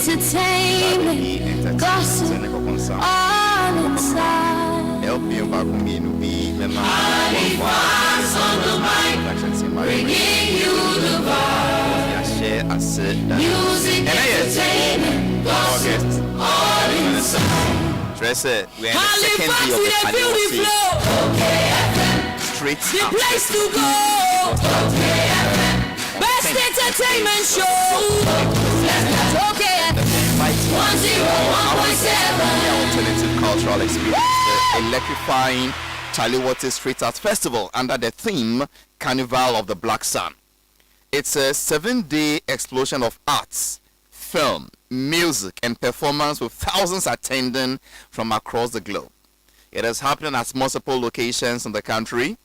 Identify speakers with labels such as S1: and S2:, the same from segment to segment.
S1: entertainment, gossip, all inside.
S2: Help me back me no be
S3: Halifax on the mic, bringing you the vibe. Music, entertainment, gossip, all inside.
S2: Dress it. We're in the second day of the Halifax Street.
S3: The place to go. Best entertainment show. Okay. 101.7.
S2: Alternative cultural experience. The electrifying Halifax Street Art Festival under the theme Carnival of the Black Sun. It's a 7-day explosion of arts, film, music, and performance with thousands attending from across the globe. It is happening at multiple locations in the country,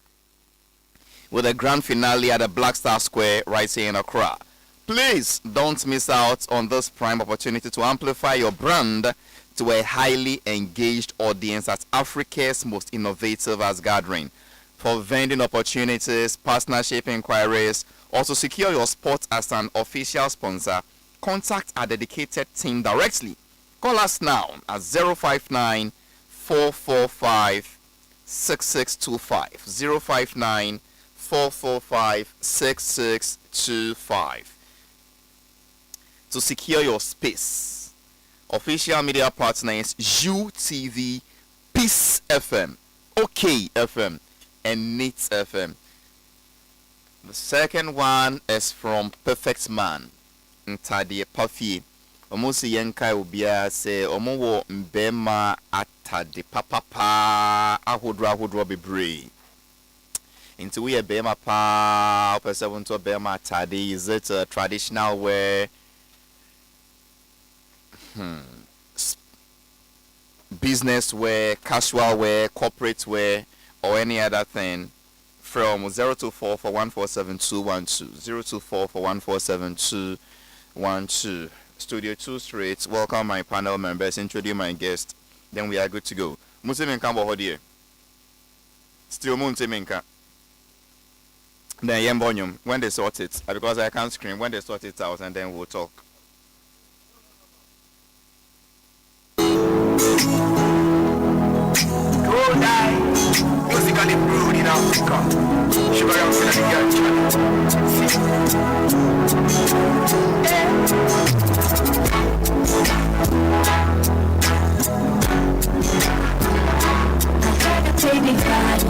S2: with a grand finale at the Black Star Square right here in Accra. Please don't miss out on this prime opportunity to amplify your brand to a highly engaged audience at Africa's most innovative arts gathering. For vending opportunities, partnership inquiries, or to secure your spot as an official sponsor, contact our dedicated team directly. Call us now at 059 445 6625. 059 445 6625. To secure your space. Official media partners UTV, Peace FM, OK FM, and Neats FM. The second one is from Perfect Man, Ntade Pafi. Omusi yenka ubia se omowo mbema atade papapa ahodro bebre. Into we a bema pa opese wonto bema atade. Is it a traditional wear? Business wear, casual wear, corporate wear, or any other thing? From 024 for 147212. 024 for 147212. Studio 2 straight. Welcome my panel members. Introduce my guest. Then we are good to go. Musimenka bohodie. Still Muntimenka. Then Yembonyum. When they sort it, because I can't scream. When they sort it out, and then we'll talk.
S4: Go die. Musically brewed in Africa. Sugar and the
S1: Baby, God,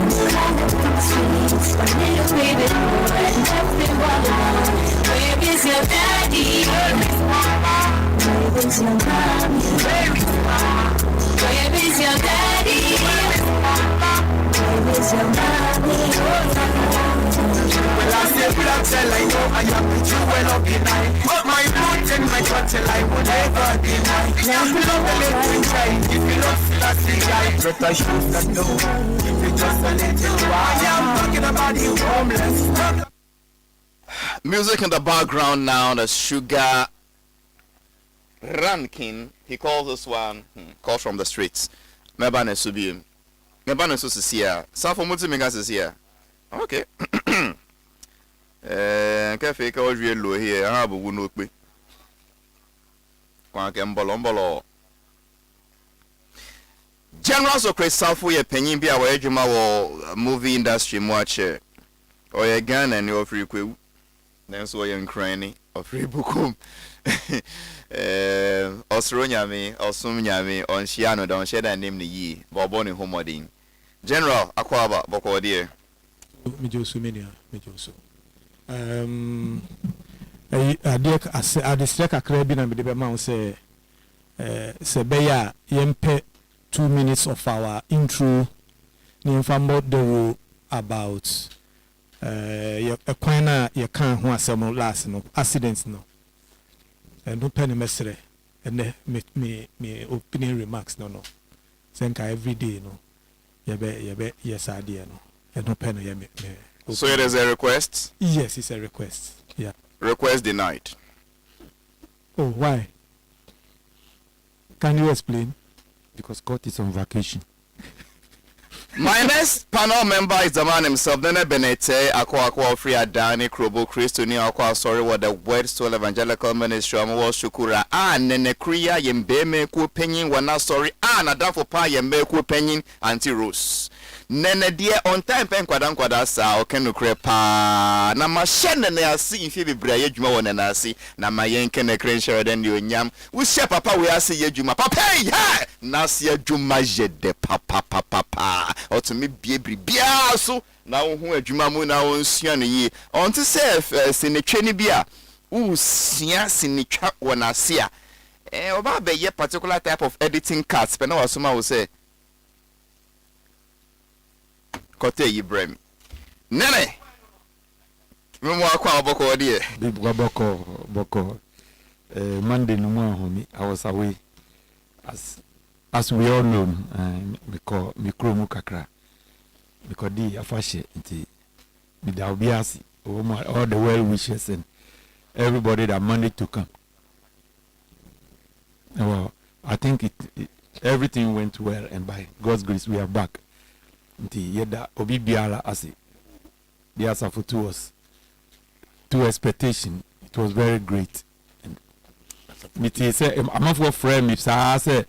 S1: a little baby boy, nothing but love. Where is your daddy? Where is your mommy? Where is your daddy? Where is your mommy?
S4: Well, I say black tell I know I am with you well up in night. But my foot and my throttle I would never deny. If you love the little child, if you love that guy, better shoes that know. If you just a little while, I am talking about the homeless.
S2: Music in the background now, the Sugar Rankin. He calls this one, calls from the streets. Mebane Subi. Mebane Susia. Safo Multimingas is here. Okay. Cafe calls real low here. I have a wound with me. General Socrates Safo, ye penny be our movie industry watch or a gun and your free quill. Then so young cranny of free bookum. Osronyami, Osumyami, on Shiano, don't shed and name the ye, Boboni Homodin. General Aquaba, Boko dear.
S5: Mijosumania, Mijoso. I distract a crabin and the amount say, Sebeya, Yempe 2 minutes of our intro, Nymphamo the rule about a quina, you can't want some last no accidents no. No penny mestre, and me opinion remarks no. Thank I every day no. Yes, I dear no. And no penny me.
S2: So it is a request?
S5: Yes, it's a request. Yeah.
S2: Request denied.
S5: Oh, why? Can you explain?
S6: Because God is on vacation.
S2: My next panel member is the man himself, Nene Benete, Akwa Free Adani, Krobo Christo, Ni Akwa, sorry, what the Word Soul Evangelical Ministry, Amu Shukura, Nene Kriya, Yembeme, Ku Penyin, Wana, sorry, Nadafo Pa, Yembe, Ku Penyin, Anti Rose. Nene dear on time pen kwada sa okenu krepa na ma shene na asi ifi bebre ye dwuma wona na asi na ma yenke na krenshare den de onyam wo she papa we asi ye dwuma papa hey na asi adwuma jede papa otumi bie bia so na wo hu adwuma mu na wo nsua no yi onte se senetwe ni bia wo sia senetwa wona asi a oba be ye particular type of editing cards pe na wasoma wo say Kote Ibrahim. Nene. Memo akwa boko die.
S6: Boko. Monday no more homie. I was away. As we all know, me kromu kakra. Because di afashe nti me da obiasi all the well wishes and everybody that managed to come. Well, I think everything went well and by God's grace we are back. Nti yeda obi biara ase the answer for to us to expectation it was very great and me say am for friend me say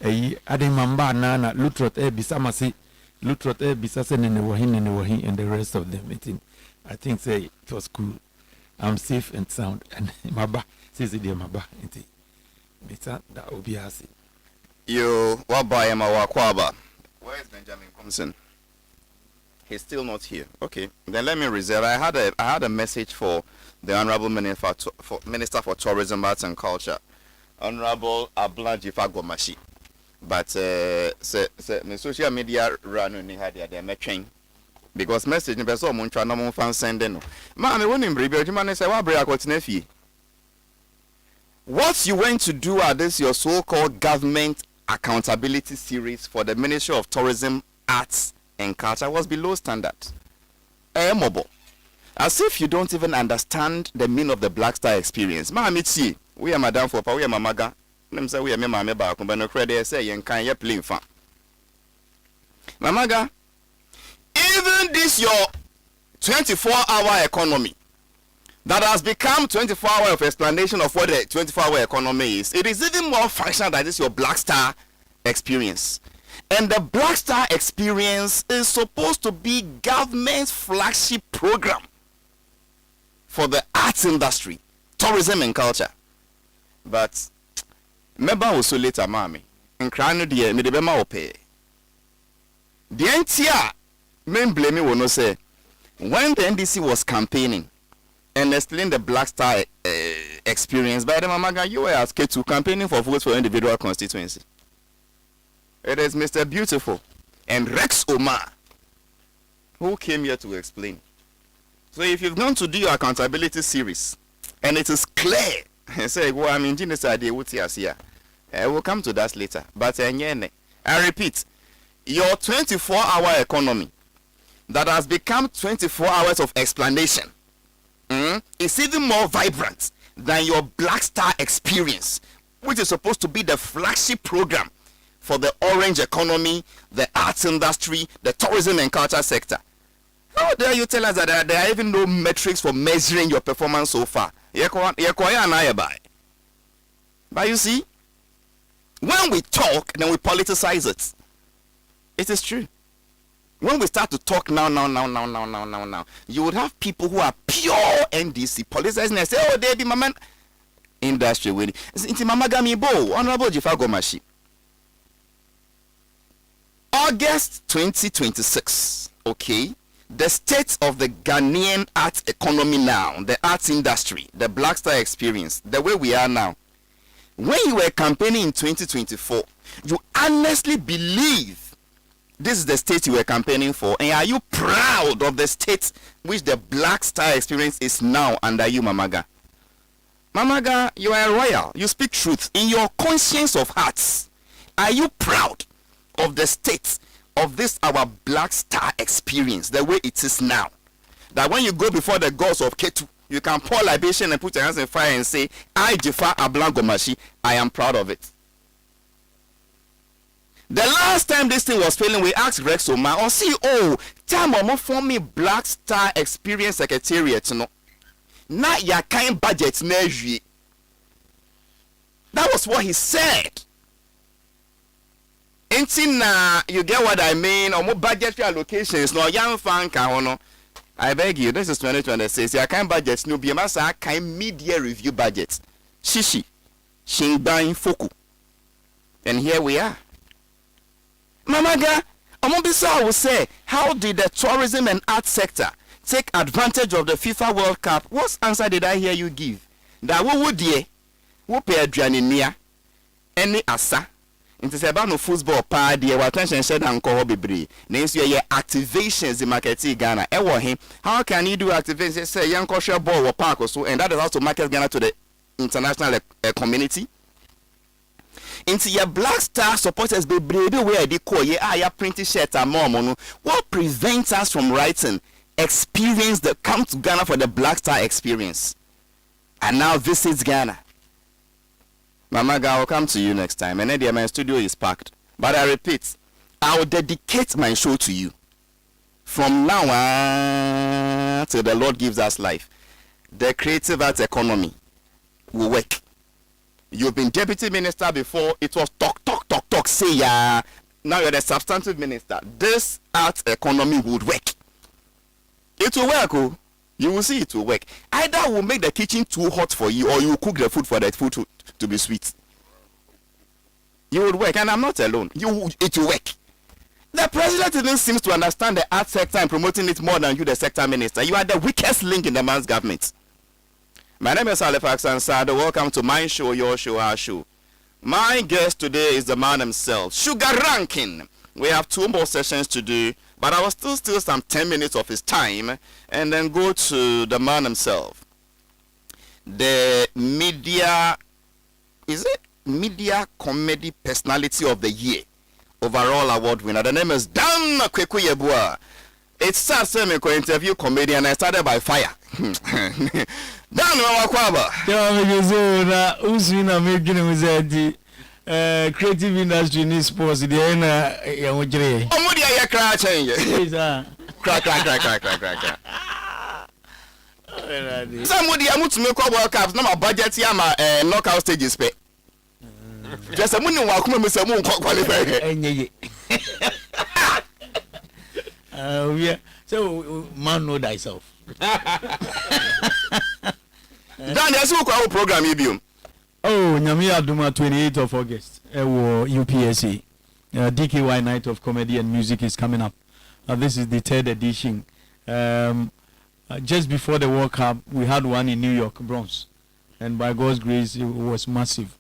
S6: ade mamba na lutrot bisa mase lutrot bisa se ne wahin and the rest of them I think say it was cool. I'm safe and sound and maba says it maba nti bita da obi ase
S2: yo what boy am akwaba. Where is Benjamin Compson? He's still not here. Okay, then let me reserve. I had a message for the Honorable Minister for Tourism, Arts and Culture, Honorable Ablanji Fagomashi. But my social media run on the matching because message in person muncha na mun fan sending. Man, when in bribe, you man say wa break out nefi. What you went to do at this your so-called government accountability series for the Ministry of Tourism, Arts and Culture was below standard. Mobile. As if you don't even understand the meaning of the Black Star experience. Ma mitsi, we are madam for pa, we are mamaga. Let me say we are mama ba ko no credit say yen kan ye playing fan. Mamaga, even this your 24-hour economy that has become 24 hours of explanation of what the 24-hour economy is. It is even more functional than this your Black Star experience. And the Black Star experience is supposed to be government's flagship program for the arts industry, tourism and culture. But member also later mami. In crano die me de be ma ope. The NTR men blame me will say when the NDC was campaigning and explain the Black Star experience by the mamaga you were asked to campaigning for votes for individual constituency. It is Mr. Beautiful and Rex Omar who came here to explain. So if you've gone to do your accountability series and it is clear and say well I'm in this idea what here we'll come to that later. But I repeat, your 24-hour economy that has become 24 hours of explanation is even more vibrant than your Black Star experience, which is supposed to be the flagship program for the orange economy, the arts industry, the tourism and culture sector. How dare you tell us that there are even no metrics for measuring your performance so far? But you see, when we talk, then we politicize it. It is true. When we start to talk now, you would have people who are pure NDC politicizing and say, oh, they be my man. Industry with it. Honorable Jifagomashi. August 2026, okay? The state of the Ghanaian arts economy now, the arts industry, the Black Star experience, the way we are now. When you were campaigning in 2024, you honestly believe this is the state you were campaigning for, and are you proud of the state which the Black Star experience is now under you, Mamaga? Mamaga, you are royal. You speak truth. In your conscience of hearts, are you proud of the state of this our Black Star experience, the way it is now? That when you go before the gods of Ketu, you can pour libation and put your hands in fire and say, I, Jifa Ablangomashi, I am proud of it. The last time this thing was failing, we asked Rex Oma on CEO, time omo for me Black Star Experience Secretariat no. Na ya kind budget na ehwie. That was what he said. Until you get what I mean, or more budgetary allocations, no young fan can. I beg you, this is 2026. You can't budget, no be masa kind media review budget. Shishi, Shingbain Foku. And here we are. Mamaga, Omobisa will say, how did the tourism and art sector take advantage of the FIFA World Cup? What answer did I hear you give? That we would ye. Wo pe aduane nia ene asa nti se ba no football pa de wa attention shed anko ho bebre na nso ye activations in market Ghana e wo he how can you do activations say yanko hwe ball wo park so and that is how to market Ghana to the international community nti ye Black Star supporters bebre be where they call ye ya print shirt amom no what prevents us from writing experience that come to Ghana for the Black Star experience and now visits Ghana. Mama, I will come to you next time. And then my studio is packed. But I repeat, I will dedicate my show to you. From now on till the Lord gives us life, the creative arts economy will work. You've been deputy minister before. It was talk, say yeah. Now you're the substantive minister. This arts economy would work. It will work, oh. You will see it will work. Either will make the kitchen too hot for you or you will cook the food for that food to be sweet. You would work, and I'm not alone. It will work. The president even seems to understand the art sector and promoting it more than you, the sector minister. You are the weakest link in the man's government. My name is Halifax Ansah Addo. Welcome to my show, your show, our show. My guest today is the man himself, Sugar Ranking. We have 2 more sessions to do, but I will still steal some 10 minutes of his time and then go to the man himself. The media comedy personality of the year overall award winner. The name is Dan Kwekuyebua. It starts me to interview comedian. I started by fire. Dan Wakwaba.
S5: Creative industry in sports, the ena yamujire.
S2: Omudi ya cry change. Crack. Somebody amu to make World Cups. No my budget ya ma knockout stages pe. Just a money wa kuma me se mu qualify.
S5: Enye. We so man know thyself.
S2: Dan yesu kwa program yibium.
S5: Oh, Nyami Aduma, 28th of August, UPSA. DKY Night of Comedy and Music is coming up. This is the 3rd edition. Just before the World Cup, we had one in New York, Bronx. And by God's grace, it was massive.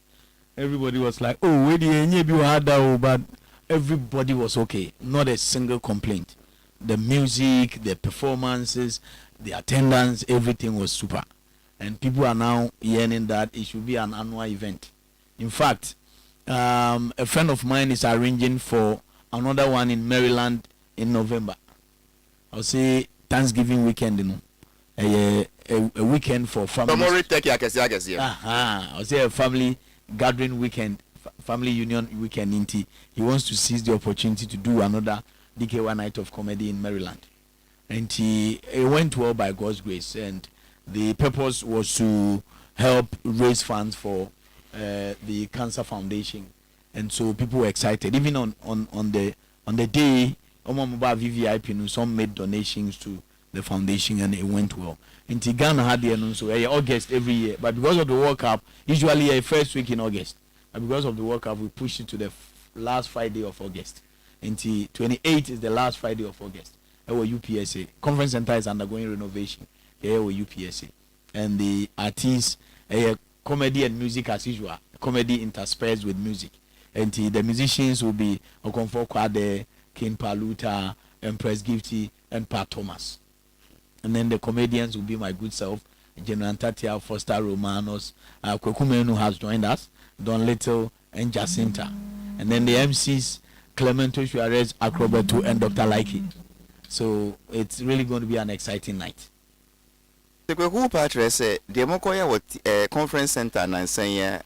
S5: Everybody was like, oh, where the but everybody was okay. Not a single complaint. The music, the performances, the attendance, everything was super. And people are now yearning that it should be an annual event. In fact, a friend of mine is arranging for another one in Maryland in November. I'll say Thanksgiving weekend, you know, a weekend for family. I'll say a family gathering weekend, family union weekend. He wants to seize the opportunity to do another DK1 Night of Comedy in Maryland. And it went well by God's grace. And the purpose was to help raise funds for the Cancer Foundation, and so people were excited. Even on the day, VVIP, some made donations to the foundation, and it went well. In Ghana had the announce August every year, but because of the World Cup, usually a first week in August. But because of the World Cup, we pushed it to the last Friday of August. Until 28th is the last Friday of August. Our UPSA conference center is undergoing renovation. UPSA, and the artists, comedy and music as usual, comedy interspersed with music, and the musicians will be Okonfo Kwade, King Paluta, Empress Gifty, and Pat Thomas, and then the comedians will be my good self, General Tatia, Foster Romanos, Kwekumenu has joined us, Don Little, and Jacinta, and then the MCs, Clemento Suarez, Acrobato, and Dr. Likey. So it's really going to be an exciting night.
S2: The Patrick said, the Mokoya was conference center and saying,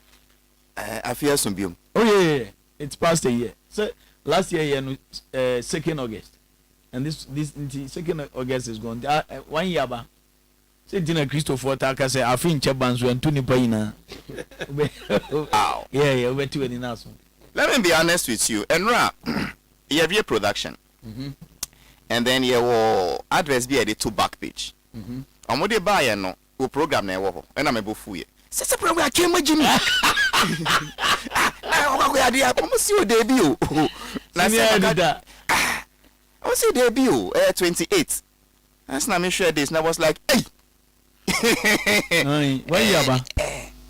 S2: I fear some.
S5: Oh, yeah, it's past a year. So,
S7: last year, 2nd August. And this 2nd August is gone. 1 year back. Say Dina Christopher Taka say I think Chabanzo and Tuni Paina.
S2: Wow.
S7: Yeah, we're too any now.
S2: Let me be honest with you. Enra, you have your production. And then you will address be at the 2 back page. I'm going to buy no program na wo and I'm able for you. Say program came with Jimmy. I see your debut. I see debut 28. That's not me share this and I was like, hey.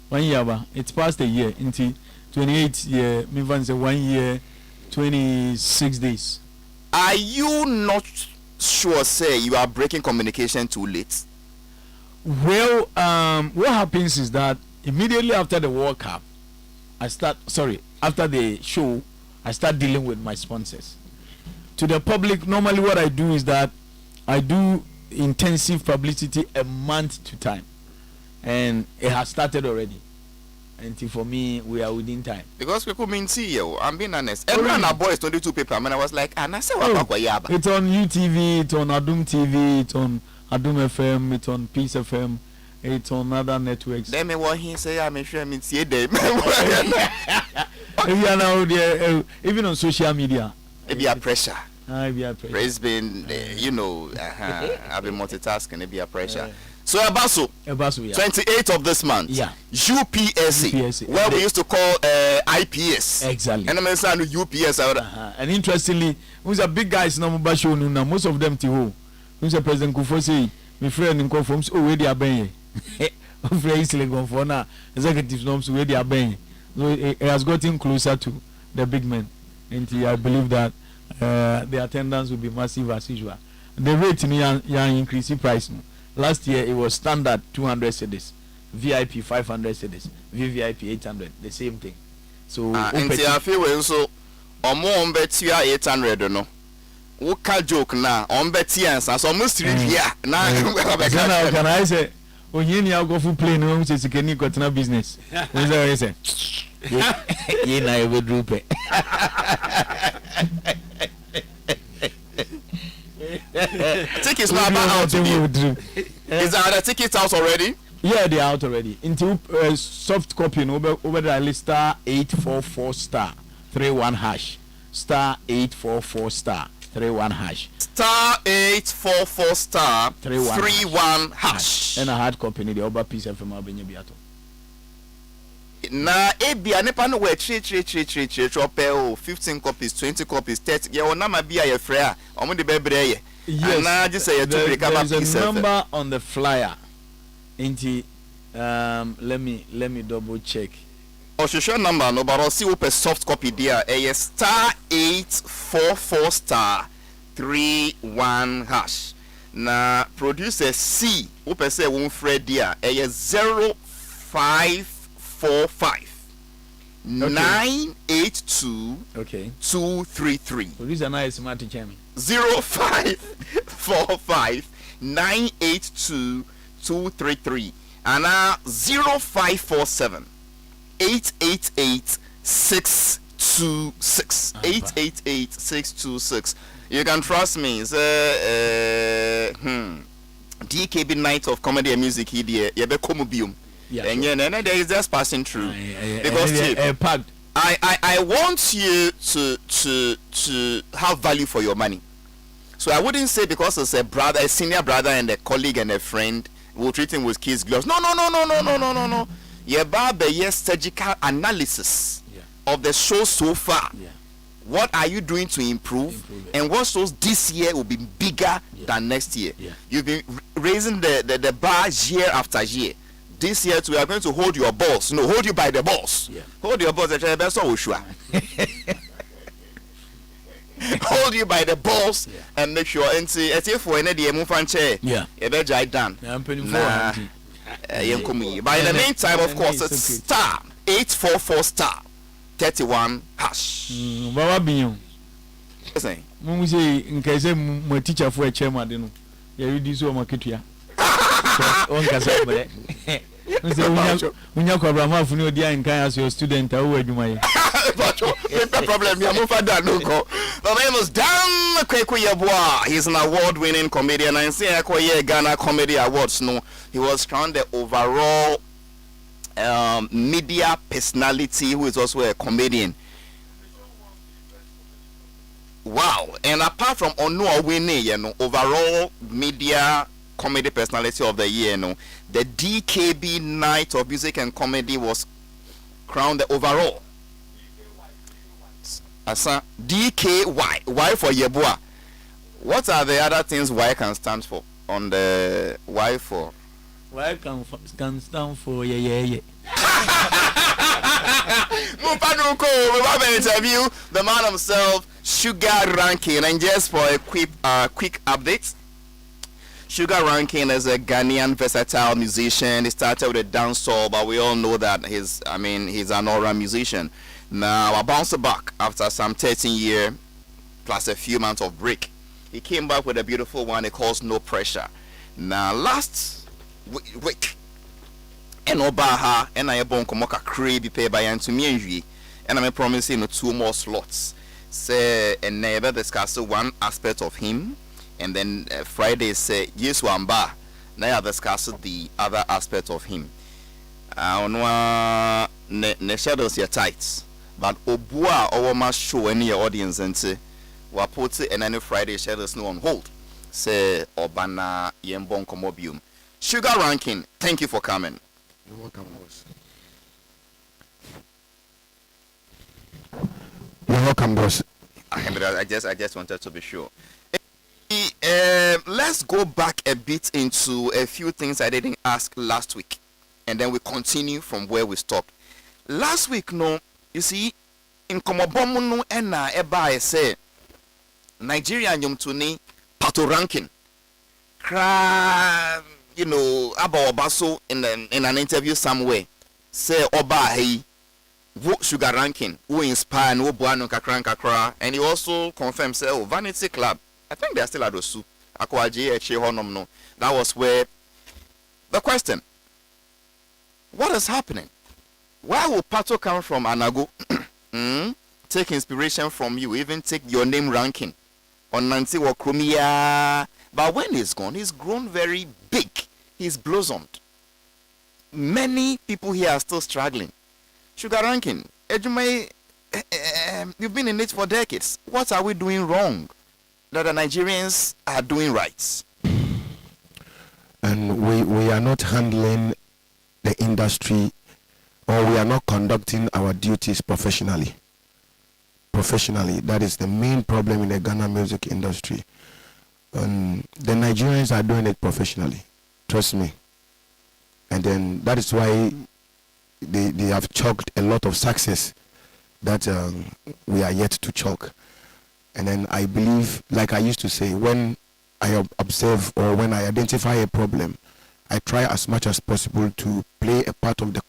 S7: 1 year ba. It's past a year into 28 year. Me van say 1 year 26 days.
S2: Are you not sure say you are breaking communication too late?
S7: Well, what happens is that immediately after the World Cup, after the show, I start dealing with my sponsors. To the public, normally what I do is that I do intensive publicity a month to time. And it has started already. And for me, we are within time.
S2: Because we couldn't see you, I'm being honest. Everyone our boys 22 paper, and I was like, and I said,
S7: it's on UTV, it's on Adum TV, it's on Adum FM, it's on Peace FM, it's on other networks.
S2: Let me what he say, I'm sure I'm see them.
S7: Even on social media.
S2: It be a pressure.
S7: It's
S2: been, I've been multitasking, it be a pressure. So Abaso, yeah. 28th of this month, UPSC, where we used to call IPS.
S7: Exactly.
S2: And I'm saying UPS.
S7: And interestingly, who's a big guys now, most of them to who's a President Kufosi, my friend in Conforms, where they are being. Easily gone for now, executive norms where they are being. So it has gotten closer to the big men. And I believe that the attendance will be massive as usual. The rate in increasing price. Last year it was standard 200 cedis, VIP 500 cedis, VVIP 800, the same thing. So
S2: and I feel so or more on bet you 800 no. What can joke now on bet yes as almost 3 here. Now
S7: can I say when you go for plane no which is can you got no business. What I say? You na you go drop it.
S2: Tickets not out to you. Is the tickets out already?
S7: Yeah, they are out already. Into soft copy over the list star 844 star 31 hash star 844 star 31 hash
S2: star 844 star 31 hash.
S7: And a hard copy the over piece of my Benybiato.
S2: Na ebia nepa no we 15 copies 20 copies 30 ye wona ma bia ye frɛ a omo de bebre ye.
S7: Yes,
S2: na just say to break up
S7: there's a number on the flyer. Let me double check.
S2: Official number no but see open soft copy there star 844 star 31 hash. Na producer C open say won Fred there 0545 982 233.
S7: Producer na is smart chemi.
S2: 0545 982 233 and 0547 888 626 888 626. You can trust me. DKB Night of Comedy and Music here. Yeah. And there is just passing through because I want you to have value for your money. So I wouldn't say because it's a brother, a senior brother, and a colleague and a friend, we'll treat him with kids' gloves. No. Yeah, about the surgical analysis of the show so far. Yeah. What are you doing to improve and what shows this year will be bigger than next year? Yeah. You've been raising the bar year after year. This year we are going to hold your balls. No, hold you by the balls. Yeah. Hold your balls. Hold you by the balls and make sure and see if for any move and chair. Yeah. You better done. By the meantime, of course, it's star 844 star 31 hash.
S7: Baba Bion.
S2: Listen.
S7: Mum say in case my teacher for a chairman, you reduce your market here. On Cassandra. Unya Kwabra Funi Odia in Kaya as your student, I will do my
S2: problem. The name is Dan Kwekuyabwa. He's an award-winning comedian. And say Ghana Comedy Awards. No, he was crowned the overall media personality who is also a comedian. Wow. And apart from Onu winning, overall media comedy personality of the year, the DKB Night of Music and Comedy was crowned the overall. Asa DKY. Y for Yebua. What are the other things Y can stand for on the Y for?
S7: Y can stand for yeah.
S2: Mupaduko, we have an interview the man himself, Sugar Ranking, and just for a quick update. Sugar Ranking is a Ghanaian versatile musician. He started with a dancehall, but we all know that he's an all-round musician. Now, I bounced back after some 13 years plus a few months of break. He came back with a beautiful one. It calls No Pressure. Now, last week, and Obaha and I bon komoka crazy pay by and to me and I'm promising 2 more slots. Say and never discuss one aspect of him, and then Friday say yes one bar. Now discuss the other aspect of him. Ne shadows your tights, but Obua our must show any audience and say we put it and any Friday shadows no on hold. Say Obana Yembon Komobium. Sugar Ranking, thank you for coming.
S8: You're welcome, boss. You're welcome, boss.
S2: I just wanted to be sure. Let's go back a bit into a few things I didn't ask last week, and then we continue from where we stopped. Last week, no, you see, in Komobomuno and Eba, I say Nigeria Yomtuni Pato Ranking. You know, Aba Obaso in an interview somewhere say Oba hey Sugar Ranking who inspire no Buano Kakra, and he also confirmed say Vanity Club. I think they're still at Osu. Akwaji Eche Honom no. That was where the question. What is happening? Why will Pato come from Anago? Take inspiration from you, even take your name ranking on Nancy Wakrumia. But when he's gone, he's grown very big. He's blossomed. Many people here are still struggling. Sugar Ranking, Ejumai, you've been in it for decades. What are we doing wrong that the Nigerians are doing right?
S8: And we are not handling the industry, or we are not conducting our duties professionally. That is the main problem in the Ghana music industry. The Nigerians are doing it professionally, trust me. And then that is why they have chalked a lot of success that we are yet to chalk. And then I believe, like I used to say, when I observe or when I identify a problem, I try as much as possible to play a part of the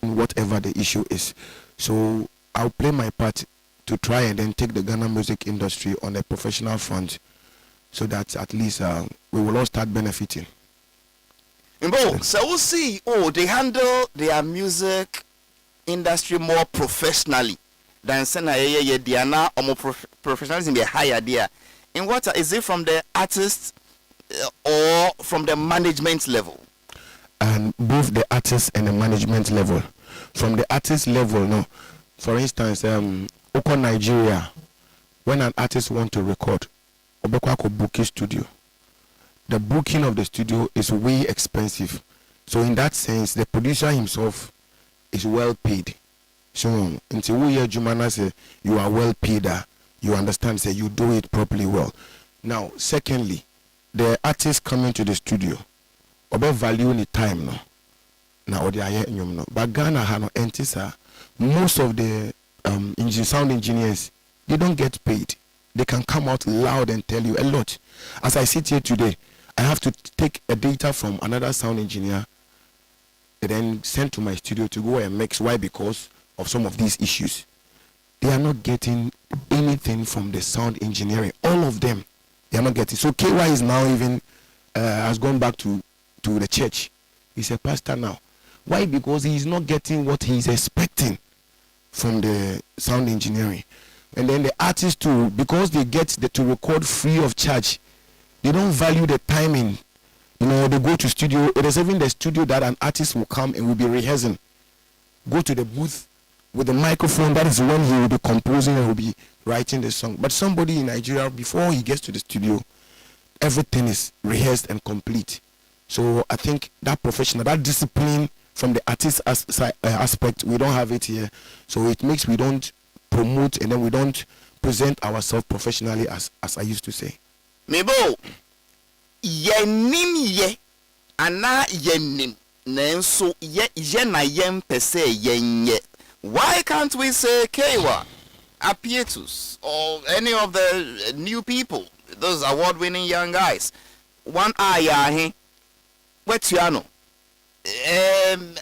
S8: whatever the issue is. So I'll play my part to try and then take the Ghana music industry on a professional front, so that at least we will all start benefiting.
S2: So we'll see. They handle their music industry more professionally than Diana or more professionals in the higher idea. In what is it, from the artists or from the management level?
S8: And both the artists and the management level. From the artist level, no. For instance, Oko Nigeria, when an artist want to record, Obekwa could book a studio. The booking of the studio is way expensive. So in that sense, the producer himself is well paid. So until we hear Jumana say you are well paid, you understand, say you do it properly well. Now, secondly, the artist coming to the studio, obe value ni time no. Now they are no. But Ghana has no entisa. Most of the sound engineers, they don't get paid. They can come out loud and tell you a lot. As I sit here today, I have to take a data from another sound engineer and then send to my studio to go and mix. Why? Because of some of these issues. They are not getting anything from the sound engineering. All of them, they are not getting. So KY is now even has gone back to the church He's a pastor now. Why? Because he's not getting what he's expecting from the sound engineering. And then the artists too, because they get to record free of charge, they don't value the timing. You know, they go to studio. It is even the studio that an artist will come and will be rehearsing. Go to the booth with the microphone. That is when he will be composing and will be writing the song. But somebody in Nigeria, before he gets to the studio, everything is rehearsed and complete. So I think that professional, that discipline from the artist aspect, we don't have it here. So it makes we don't promote and then we don't present ourselves professionally as I used to say.
S2: Mebo, yenim ye, ana yenim, nenso ye na yem pese yenye. Why can't we say Kewa, Apietus, or any of the new people, those award-winning young guys? One eye, what's your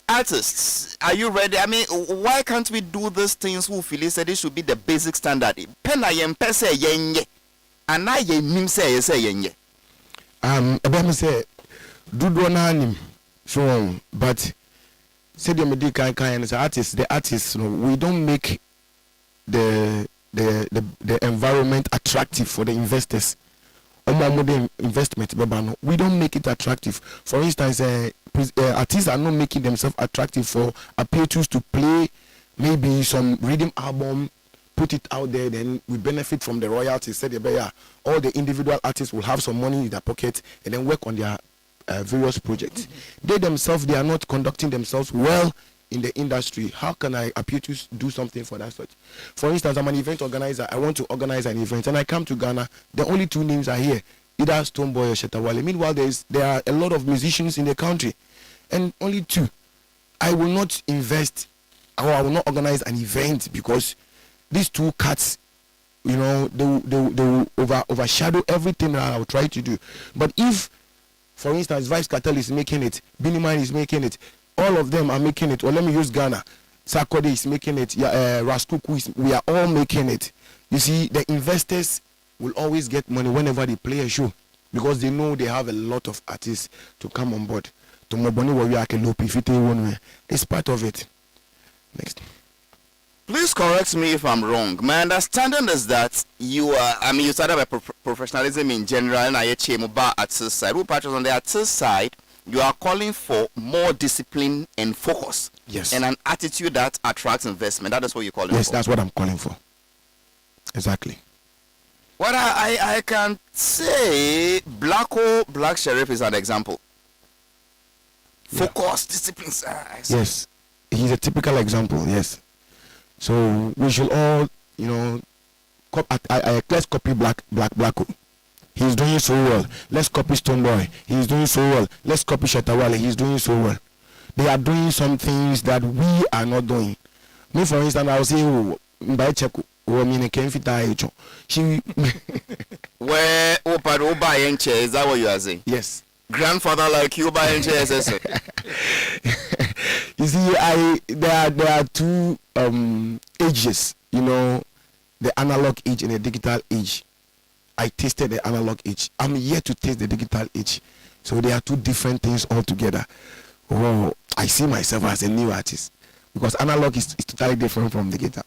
S2: artists, are you ready? I mean, why can't we do these things who feel said it should be the basic standard? Pena yem pese yenye, and I nim say yenye.
S8: About me say, do anim, so but said the medical kind as artists, the artists, you know, we don't make the environment attractive for the investors. Investment, we don't make it attractive. For instance, artists are not making themselves attractive for appeals to play maybe some rhythm album, put it out there, then we benefit from the royalties. Said all the individual artists will have some money in their pocket and then work on their various projects. They themselves, they are not conducting themselves well in the industry. How can I appear to do something for that such? For instance, I'm an event organizer. I want to organize an event and I come to Ghana. The only two names are here, either Stoneboy or Shetawale. Meanwhile, there are a lot of musicians in the country and only two. I will not invest or I will not organize an event because these two cats, you know, they will overshadow everything that I will try to do. But if, for instance, Vice Cartel is making it, Biniman is making it, all of them are making it, or let me use Ghana, Sarkodie is making it, Raskuku we are all making it. You see, the investors will always get money whenever they play a show because they know they have a lot of artists to come on board. It's part of it. Next.
S2: Please correct me if I'm wrong. My understanding is that you started by professionalism in general and I artist side. Who patches on the artist side? You are calling for more discipline and focus.
S8: Yes.
S2: And an attitude that attracts investment. That is what you're calling for.
S8: Yes, that's what I'm calling for. Exactly.
S2: What I can say, Black Sheriff is an example. Focus, discipline.
S8: Yes. He's a typical example, yes. So we should all, you know, let's copy Black. He's doing so well. Let's copy Stoneboy. He's doing so well. Let's copy Shetawale. He's doing so well. They are doing some things that we are not doing. Me, for instance, I will say, she
S2: where Opa is that what you are saying?
S8: Yes.
S2: Grandfather like you buy chairs.
S8: You see, there are two ages, you know, the analog age and the digital age. I tasted the analog age. I'm yet to taste the digital age. So they are two different things altogether. Oh, I see myself as a new artist because analog is totally different from digital.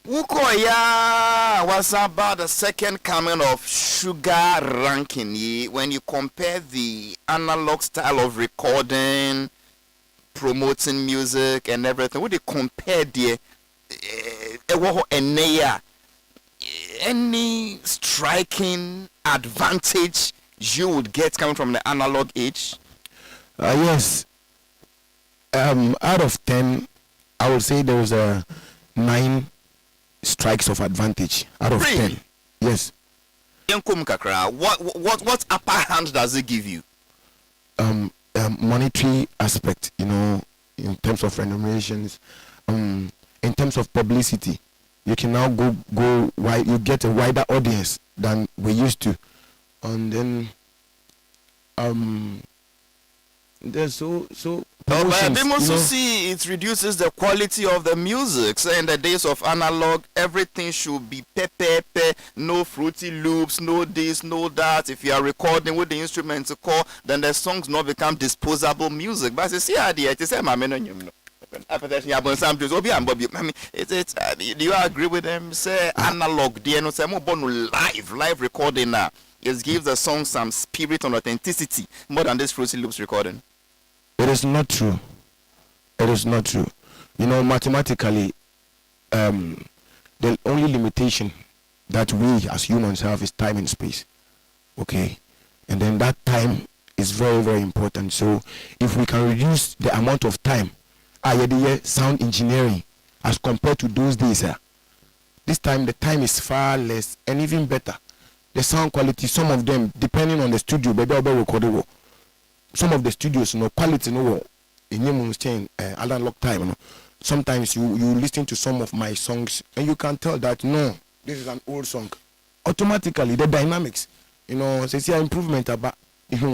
S2: Ukoya was about the second coming of sugar ranking. When you compare the analog style of recording, promoting music and everything, would you compare the any striking advantage you would get coming from the analog age?
S8: Yes. Out of 10, I would say there was a 9 strikes of advantage out of
S2: really?
S8: 10. Yes.
S2: What upper hand does it give you?
S8: Monetary aspect, you know, in terms of remunerations, in terms of publicity. You can now go wide. You get a wider audience than we used to, and then there's so promotions.
S2: But also see it reduces the quality of the music. So in the days of analog, everything should be pepe, no fruity loops, no this, no that. If you are recording with the instrument to call, then the songs not become disposable music. But see, it is do you agree with them? Say analog, live recording now. It gives the song some spirit and authenticity more than this fruity loops recording.
S8: It is not true. It is not true. You know, mathematically, the only limitation that we as humans have is time and space. Okay? And then that time is very, very important. So if we can reduce the amount of time, sound engineering, as compared to those days, this time the time is far less and even better. The sound quality, some of them, depending on the studio, recordable. Some of the studios, quality, in analog time, sometimes you listen to some of my songs and you can tell that no, this is an old song. Automatically, the dynamics, say improvement about,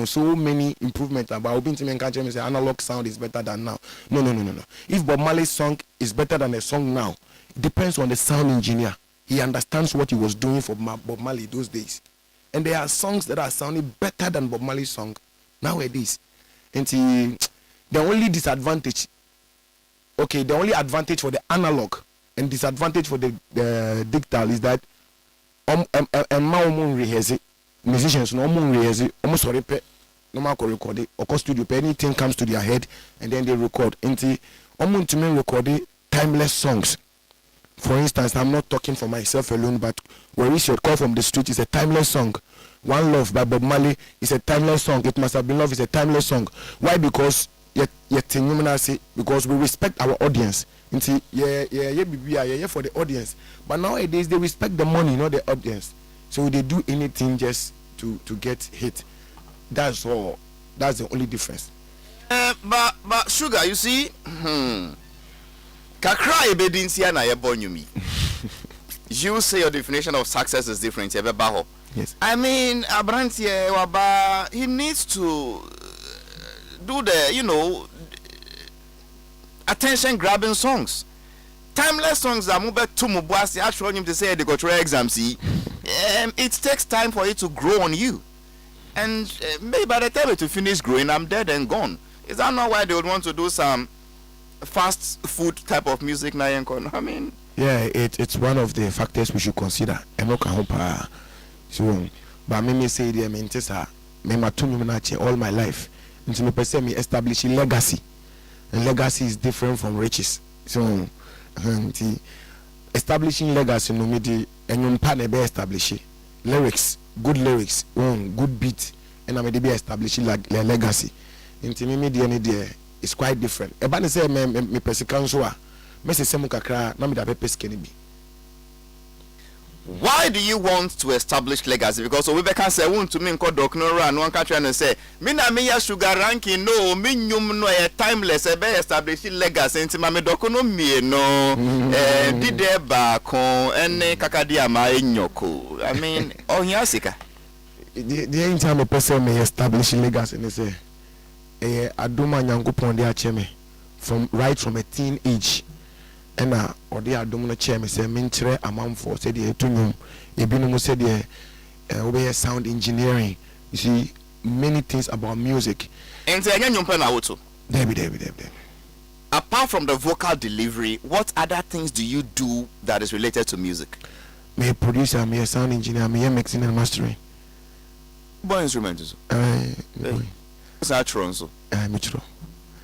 S8: so many improvement about say analog sound is better than now. No. If Bob Marley's song is better than a song now, it depends on the sound engineer. He understands what he was doing for Bob Marley those days. And there are songs that are sounding better than Bob Marley's song nowadays. And the only disadvantage, the only advantage for the analog and disadvantage for the digital is that musicians no almost record it or studio anything comes to their head and then they record into record timeless songs. For instance, I'm not talking for myself alone, but Where Is Your Call From The Street is a timeless song. One Love by Bob Marley is a timeless song. It Must Have Been Love is a timeless song. Why? Because because we respect our audience. For the audience. But nowadays they respect the money, not the audience. So they do anything just to get hit. That's all. That's the only difference.
S2: But Sugar, you see, Kakra ebedinsia na yebonyumi. You say your definition of success is different.
S8: Yes.
S2: I mean, Abrantie Waba, he needs to do the, attention grabbing songs. Timeless songs that move to Mubasi. I showed him to say they got your exams. It takes time for it to grow on you. And maybe by the time it finish growing, I'm dead and gone. Is that not why they would want to do some fast food type of music now? I mean,
S8: yeah, it's one of the factors we should consider. So, but me say the me all my life. Until me person me establish legacy, and legacy is different from riches. So, establishing legacy no me di and be establish lyrics, good beat, and I may be establishing legacy. Until me the it's quite different. Ebani say me person council me say semu kakra na me da pepes keni bi.
S2: Why do you want to establish legacy? Because we can say want to me nko doc no run one country and say me na me ya Sugar ranking no me nyum no e timeless e be establish legacy nti ma me doc no me no dide ba kon ene kakadi ama enyoko. I mean ohia sika.
S8: The entire me person me establish legacy and say adoma nyankopon de ache me from a teen age. And or the Adomino chairman say Mintre Amamfo said the Tunum, Ebinum said the sound engineering. You see many things about music.
S2: And say again,
S8: David.
S2: Apart from the vocal delivery, what other things do you do that is related to music?
S8: Me a producer, me a sound engineer, me a mixing and mastering.
S2: Boy instruments. So.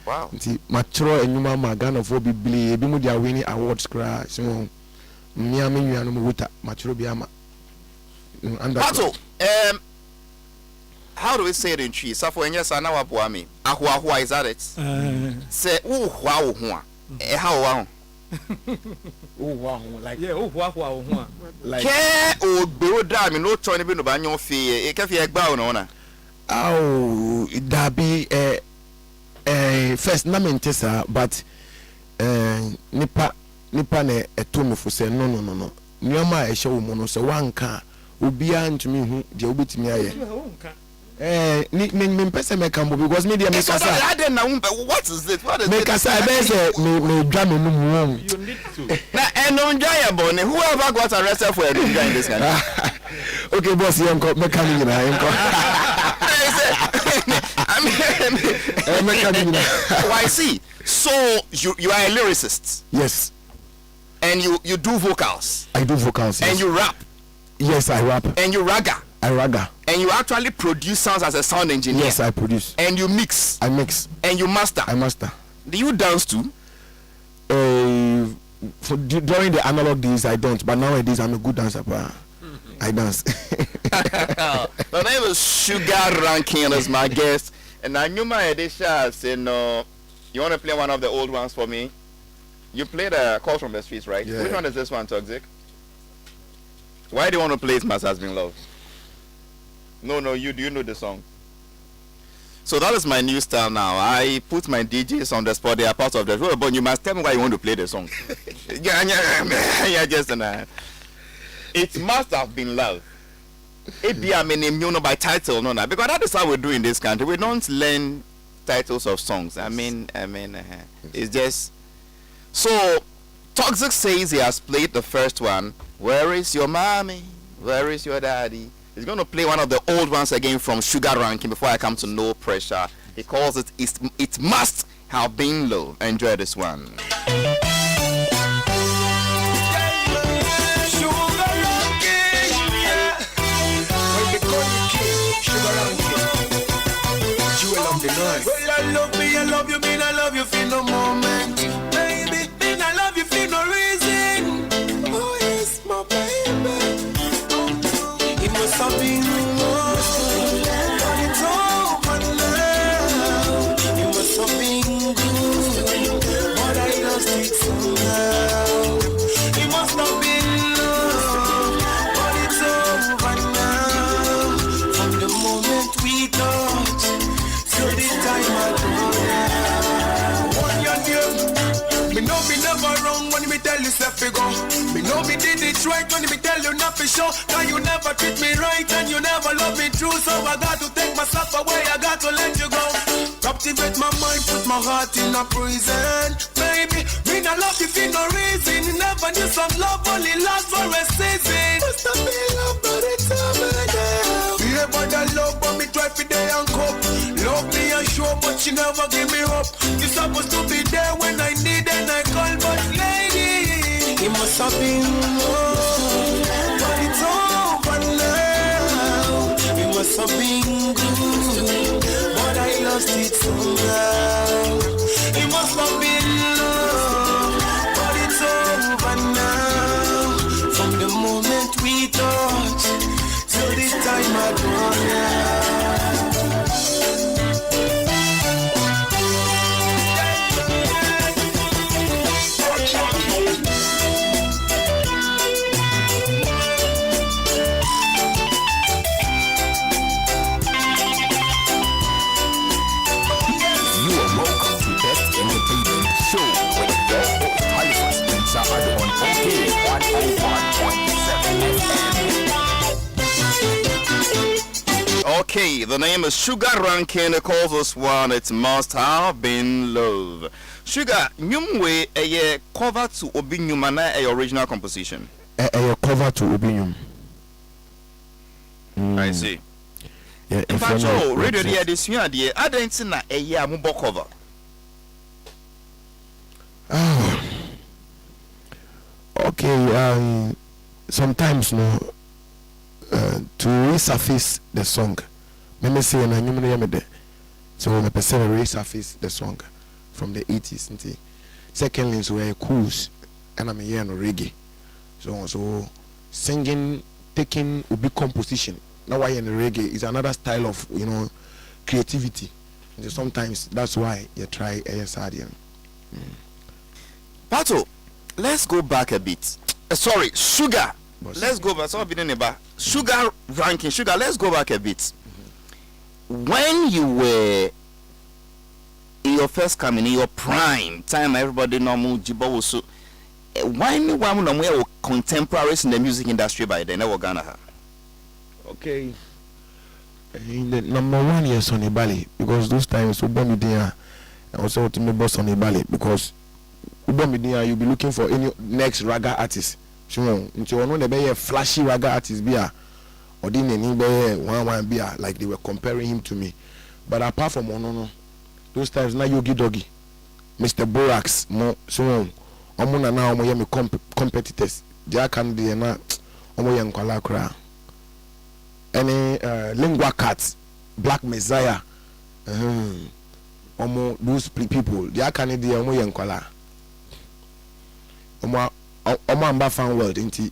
S2: Wow.
S8: Matro and Yuma Magana for Bibli, Bimudia winning awards cry. So, Miami, you know, Matro Biama.
S2: How do we say it in tree? Safo and yes, I know what Boami. Ahua, is that it? Say, oh, wow, how wow.
S5: Oh wow, like yeah, oh wow, like
S2: oh, Buddha, me no trying to be no banyo fee, a cafe egg bound on.
S8: Oh, that be first namentesa, but nipa ne etomo for say no. Nyama e show mono so one car ubia ntumi hu de obetimi aye. Me pese me kambo because me dey make
S2: So
S8: asa.
S2: I don't know what is it? What is
S8: Me
S2: it?
S8: kasa I be say me dwa me no mu.
S6: You need to.
S2: Now, enjoyable. Whoever got arrested for enjoying this kind.
S8: Okay, boss, you enko me kan nyina enko.
S2: I mean,
S8: Me kan nyina.
S2: why see? So you are a lyricist
S8: Yes,
S2: and you do vocals
S8: I do vocals.
S2: and
S8: Yes.
S2: you rap
S8: Yes, I rap.
S2: and you ragga
S8: I ragga.
S2: and you actually produce sounds as a sound engineer.
S8: Yes, I produce.
S2: And you mix
S8: I mix.
S2: and you master.
S8: I master.
S2: Do you dance too?
S8: During the analog days, I don't, but nowadays I'm a good dancer. I dance.
S2: The name is Sugar Ranking as my guest, and I knew my edition said no. You want to play one of the old ones for me? You played a Call from the Streets, right?
S8: Yeah.
S2: Which one is this one, Toxic? Why do you want to play It Must Has Been Love? No, you do you know the song? So that is my new style now. I put my DJs on the spot. They are part of the show, but you must tell me why you want to play the song. yeah, just It Must Have Been Love. It be a name, you know, by title, no, because that is how we do in this country. We don't learn titles of songs. I mean, it's just so. Toxic says he has played the first one. Where is your mommy? Where is your daddy? He's going to play one of the old ones again from Sugar Ranking before I come to No Pressure. He calls it It Must Have Been Love. Enjoy this one.
S4: Well, I love me, I love you, mean I love you for no moment. Baby, mean I love you for no reason. Oh, yes, my baby. It must have been love, but it's over now. It must have been good, but I lost it somehow. It must have been love, but it's over now. From the moment we touched, till this time I go. One your name, me know me never wrong when me tell you stuff to go. Me know me did it right when me tell you not for sure. Cause you never treat me right and you never love me true. So I got to take myself away, I got to let you go. Captivate my mind, put my heart in a prison. Baby, me not love you for no reason. Never knew some love only lasts for a season. Must have been love, but it's over now. We about the love, but me try for day and cup. Love me and show, but she never give me up. You supposed to be there when I need and I call, but lady, it must have been love, but it's over now. It must have been good, but I lost it somehow. It must have been love, but it's over now. From the moment we touch till this time I go now.
S2: Halifax Ansah Addo on OK 101.7 FM. Okay, the name is Sugar Ranking. It calls us one. It must have been love. Sugar, nyumwe a cover to Obi Nyumana a original composition.
S8: A cover to Obinyum.
S2: I see.
S8: Yeah,
S2: In fact, radio the this year, I don't see na a year mubo cover.
S8: Oh. Okay, sometimes no to resurface the song. Let me say na nyum na yamede. So me person resurface the song from the 80s nti. Secondly, so we cruise and I'm here no reggae. So singing, taking ubi composition. Now why in reggae is another style of, you know, creativity. And sometimes that's why you try ASRDM.
S2: Pato, let's go back a bit. Sorry, Sugar.
S8: Boss.
S2: Let's go back. Sugar Ranking. Sugar, let's go back a bit. When you were in your first coming, in your prime time, everybody know Jibo so. Why me one no contemporaries in the music industry by then? Never Ghana.
S8: Okay. The number one is Sonny Bally because those times we bomb there and also to me boss Sonny Bally because we bomb there you'll be looking for any next raga artist. So into one the be a flashy raga artist be or didn't any be one be like they were comparing him to me. But apart from no those times now Yogi Doggy, Mr. Borax, mo so omuna na omo yemi competitors. They can be na omo yen kwala kra. Any lingua cats, Black Messiah, omo those people. They can be omo yen kwala. Omo amba fan world inti.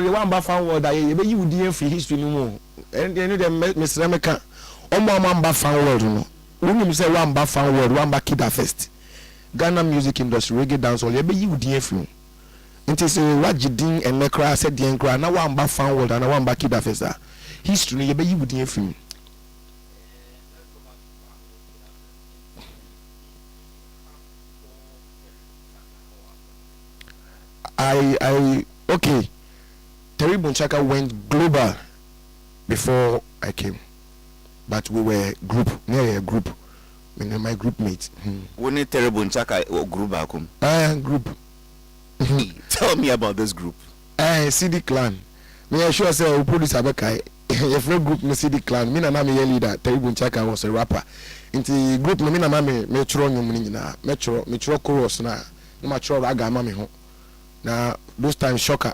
S8: You amba fan world that you be you dey free history no more. And you know them Mr. America. Omo amba fan world no. When you say amba fan world, amba kida first. Ghana music industry reggae dancehall you be you dey free. Nti say what jidin and nekra said the enkra na wamba fan world and wamba kida first. History you be you dey free. Okay. Terry Bonchaka went global before I came, but we were near a group. My group mates.
S2: When it Terry Bonchaka or group akum?
S8: Group.
S2: Tell me about this group.
S8: CD Clan. Me I sure say we produce Abekai. If no group no CD Clan, me na me leader. Terry Bonchaka was a rapper. Inti group me na me choro nyum ni na. Me choro chorus na. Me choro raga mami ho. Na those times shocker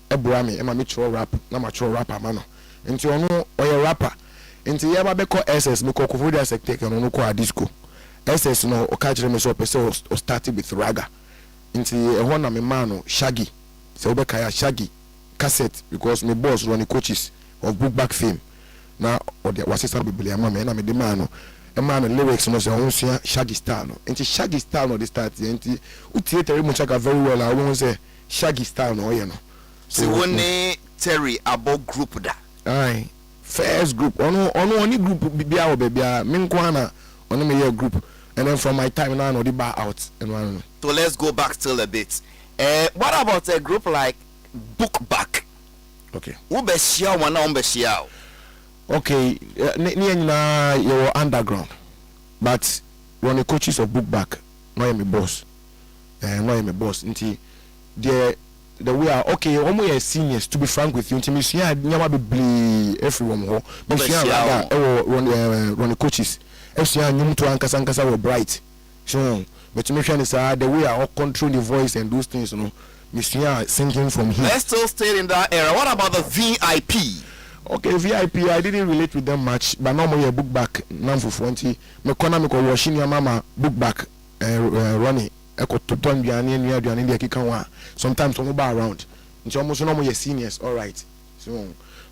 S8: ebuami ema me choro rap na ma choro rapper mano nti ono oye rapper nti ye ba be ko SS me ko kofodi sector ke no ko a disco SS no o ka kire me so pese o start with raga nti e na me man no Shaggy se o be ka ya Shaggy cassette because me boss run coaches of book back fame na o de wasisa biblia ama me na me de man no e man lyrics no se o nsia Shaggy style no nti Shaggy style no de start nti utie Terry Bonchaka very well I won say Shaggy style no you know.
S2: So when Terry about group da.
S8: Aye. First group. Only group bia o bia me nkwana ono me group and then from my time now no the bar out and one.
S2: So let's go back still a bit. What about a group like Book Back?
S8: Okay.
S2: Who be share one on be share?
S8: Okay, na you underground. But when the coaches of Book Back, no me boss. No me boss until the way are okay almost seniors to be frank with you until me see nyama be everyone ho me see run the coaches see nyum to ankasa were bright so but me sure say the way are all control the voice and those things you know me see singing from here.
S2: Let's still stay in that era. What about the VIP?
S8: Okay, VIP I didn't relate with them much but no more Book Back now for 20 me corner me ko washing your mama Book Back running sometimes we buy around it's almost no more seniors all right so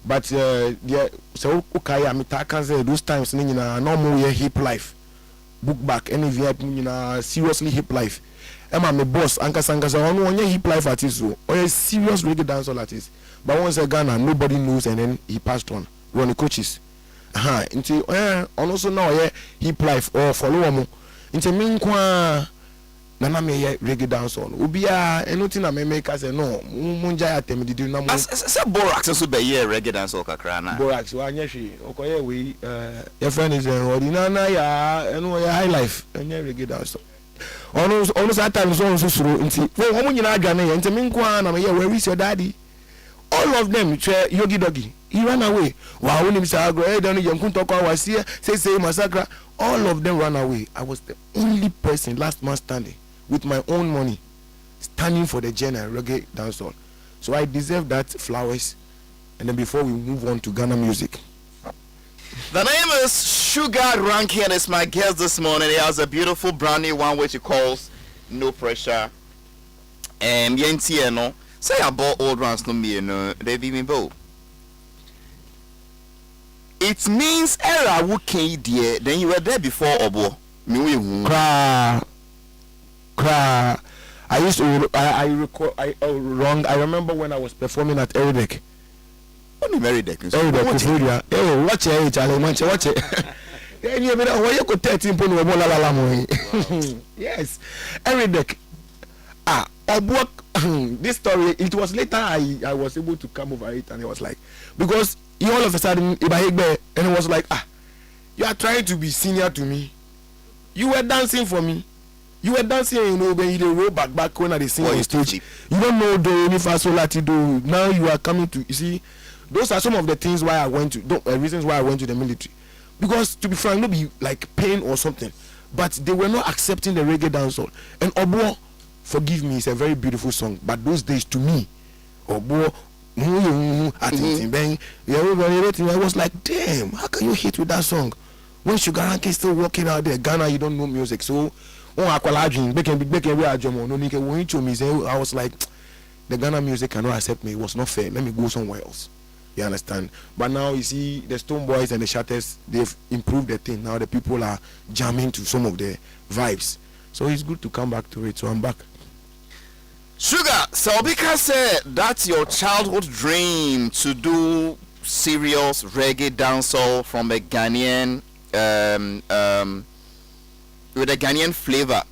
S8: but so okay I can say those times no more hip life Book Back any VIP seriously hip life Emma my boss ankasa on hip life artist so or serious reggae dancehall artist but once a Ghana nobody knows and then he passed on running coaches into also now hip life or follow mo into me na me reggae dance on obia anything na me make say no munja atem didi na mo
S2: say Borax so be here reggae dance o kakra na
S8: Borax wa anya hwe okoye we your friend is ordinary ya eno ya high life anya reggae dance ono sa time so suru nti wo mo nyina adwane ye nti me nko na me where is your daddy all of them Yogi Doggy he ran away wa woni Mr. Agro don yankun to kwa wasie say massacre all of them ran away I was the only person last man standing with my own money standing for the genre reggae dancehall so I deserve that flowers and then before we move on to Ghana music.
S2: The name is Sugar Ranky and it's my guest this morning. He has a beautiful brand new one which he calls No Pressure no say about old ones no me no they be me bo it means era who came there then you were there before obo me we
S8: I used to I record wrong I remember when I was performing at Eridek.
S2: Only Eridek.
S8: Eridek watch it Charlie watch it. Then you why you could 13 point la la mo. Yes. Eridek. Obo this story, it was later I was able to come over it, and it was like, because he all of a sudden, and it was like, you are trying to be senior to me. You were dancing for me. You were dancing, when you roll back when they sing on stage. You don't know do, any fa, sol, la, ti, do. Now you are coming to, you see, those are some of the things why I went to, reasons why I went to the military. Because to be frank, not be like pain or something, but they were not accepting the reggae dancehall. And Obo, forgive me, it's a very beautiful song, but those days to me, Obo, I was like, damn, how can you hit with that song? When Sugar Rankin is still walking out there, Ghana, you don't know music, so I was like, the Ghana music cannot accept me. It was not fair. Let me go somewhere else. You understand? But now you see the Stone Boys and the Shatters, they've improved the thing. Now the people are jamming to some of the vibes. So it's good to come back to it. So I'm back.
S2: Sugar, so because that's your childhood dream to do serious reggae dancehall from a Ghanaian with a Ghanaian flavor,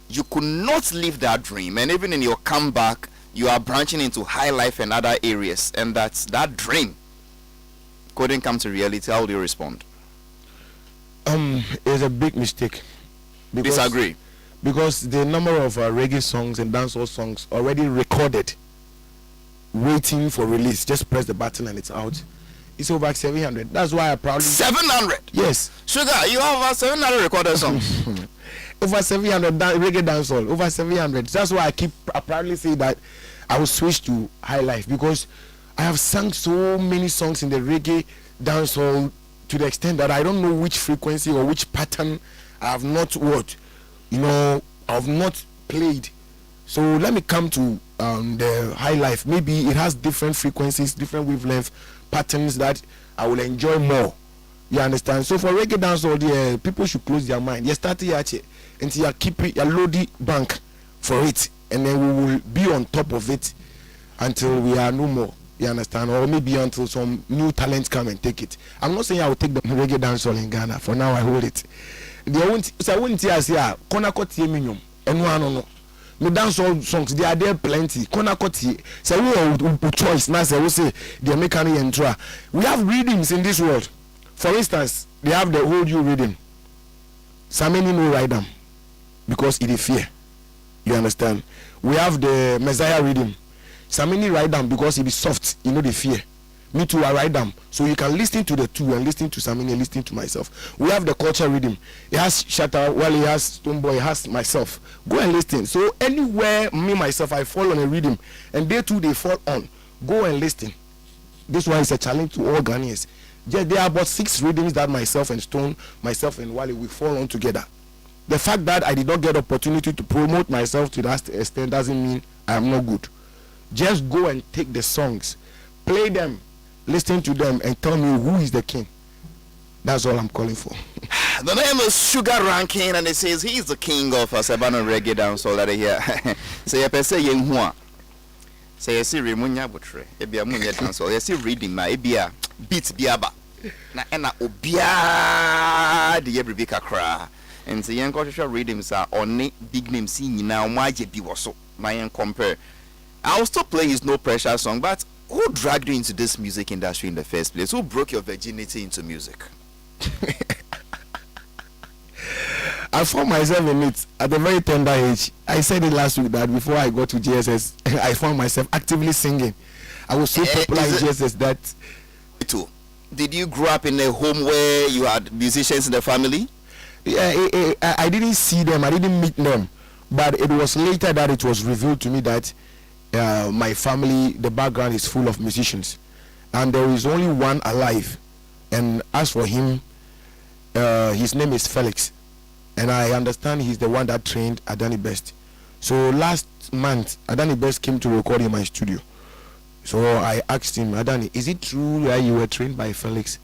S2: you could not live that dream, and even in your comeback you are branching into high life and other areas, and that dream couldn't come to reality. How do you respond?
S8: It's a big mistake.
S2: Disagree.
S8: Because the number of reggae songs and dancehall songs already recorded, waiting for release, just press the button and it's out. It's over 700. That's why I proudly
S2: 700.
S8: Yes.
S2: Sugar, you have over 700 recorded songs.
S8: Over 700 reggae dancehall. Over 700. That's why I proudly say that I will switch to high life, because I have sung so many songs in the reggae dancehall to the extent that I don't know which frequency or which pattern I have not I have not played. So let me come to the high life. Maybe it has different frequencies, different wavelength patterns that I will enjoy more. You understand? So for reggae dancehall, people should close their mind. You start here until you keep it, you load the bank for it, and then we will be on top of it until we are no more. You understand? Or maybe until some new talents come and take it. I'm not saying I will take the reggae dancehall in Ghana. For now, I hold it. I won't say Kona Koti Minimum and no. No dancehall songs, they are there plenty. Kona Koti, say we choice now. Say we say the American intro. We have readings in this world. For instance, they have the Hold You reading. Some many no write them because it is fear. You understand? We have the Messiah reading. Some many write them because it is soft. You know the fear. Me too, I write them. So you can listen to the two and listen to Samini and listen to myself. We have the culture reading. It has Shatter, well, it has Stoneboy, it has myself. Go and listen. So anywhere me, myself, I fall on a reading, and they too, they fall on. Go and listen. This one is a challenge to all Ghanaians. There are about 6 readings that myself and Stone, myself and Wally, we fall on together. The fact that I did not get opportunity to promote myself to that extent doesn't mean I am not good. Just go and take the songs, play them, listen to them, and tell me who is the king. That's all I'm calling for.
S2: The name is Sugar Rankin, and it says he is the king of Sabana reggae dancehall that here. Say a say yenhua. Say a see Remunya Butre. Ebia Munya dancehall. You see reading my ebia beats biaba. Na ena obia the every big cra. And say young cultural readings are only big names singing now. Why je be was so my compare. I'll still play his No Pressure song, but who dragged you into this music industry in the first place? Who broke your virginity into music?
S8: I found myself in it at a very tender age. I said it last week that before I got to GSS, I found myself actively singing. I was so popular in GSS that...
S2: Did you grow up in a home where you had musicians in the family?
S8: Yeah, I didn't see them, I didn't meet them. But it was later that it was revealed to me that my family, the background is full of musicians. And there is only one alive. And as for him, his name is Felix. And I understand he's the one that trained Adani Best. So last month, Adani Best came to record in my studio. So I asked him, Adani, is it true that you were trained by Felix?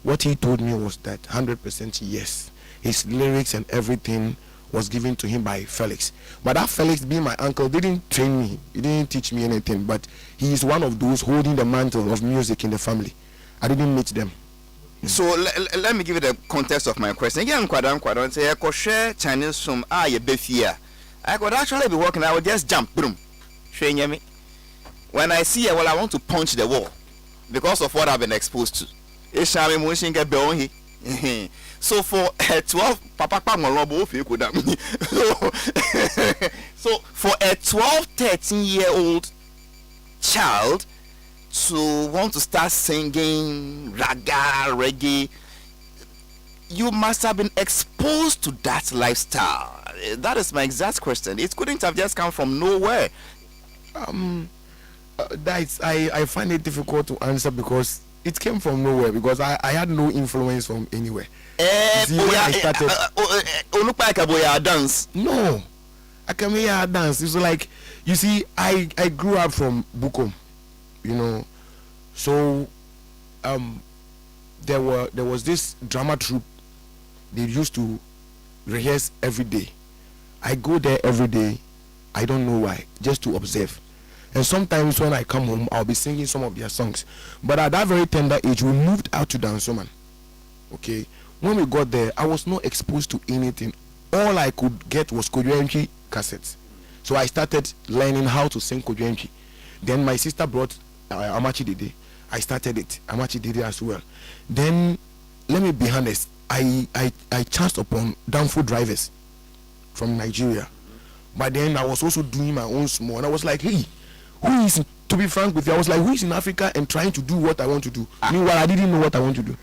S8: What he told me was that 100% yes. His lyrics and everything was given to him by Felix. But that Felix, being my uncle, didn't train me. He didn't teach me anything. But he is one of those holding the mantle of music in the family. I didn't meet them.
S2: So let me give you the context of my question. Again, Kwadon say I could share Chinese from I could actually be walking, I would just jump, boom. When I see her, well, I want to punch the wall because of what I've been exposed to. So for 12, so for a 12, 13-year-old child to want to start singing raga, reggae, you must have been exposed to that lifestyle. That is my exact question. It couldn't have just come from nowhere.
S8: I find it difficult to answer because it came from nowhere, because I had no influence from anywhere. See, when I started,
S2: dance.
S8: no, I can hear dance. It's like, you see, I grew up from Bukom, so there was this drama troupe. They used to rehearse every day. I go there every day. I don't know why, just to observe. And sometimes when I come home, I'll be singing some of their songs. But at that very tender age, we moved out to Dansoman. Okay, when we got there, I was not exposed to anything. All I could get was Kojuenchi cassettes. So I started learning how to sing Kojuenchi. Then my sister brought Amachi Dede. I started it. Amachi Dede as well. Then, let me be honest, I chanced upon downfall drivers from Nigeria. But then I was also doing my own small, and I was like, hey, who is, to be frank with you, I was like, who is in Africa and trying to do what I want to do? Meanwhile, I didn't know what I want to do.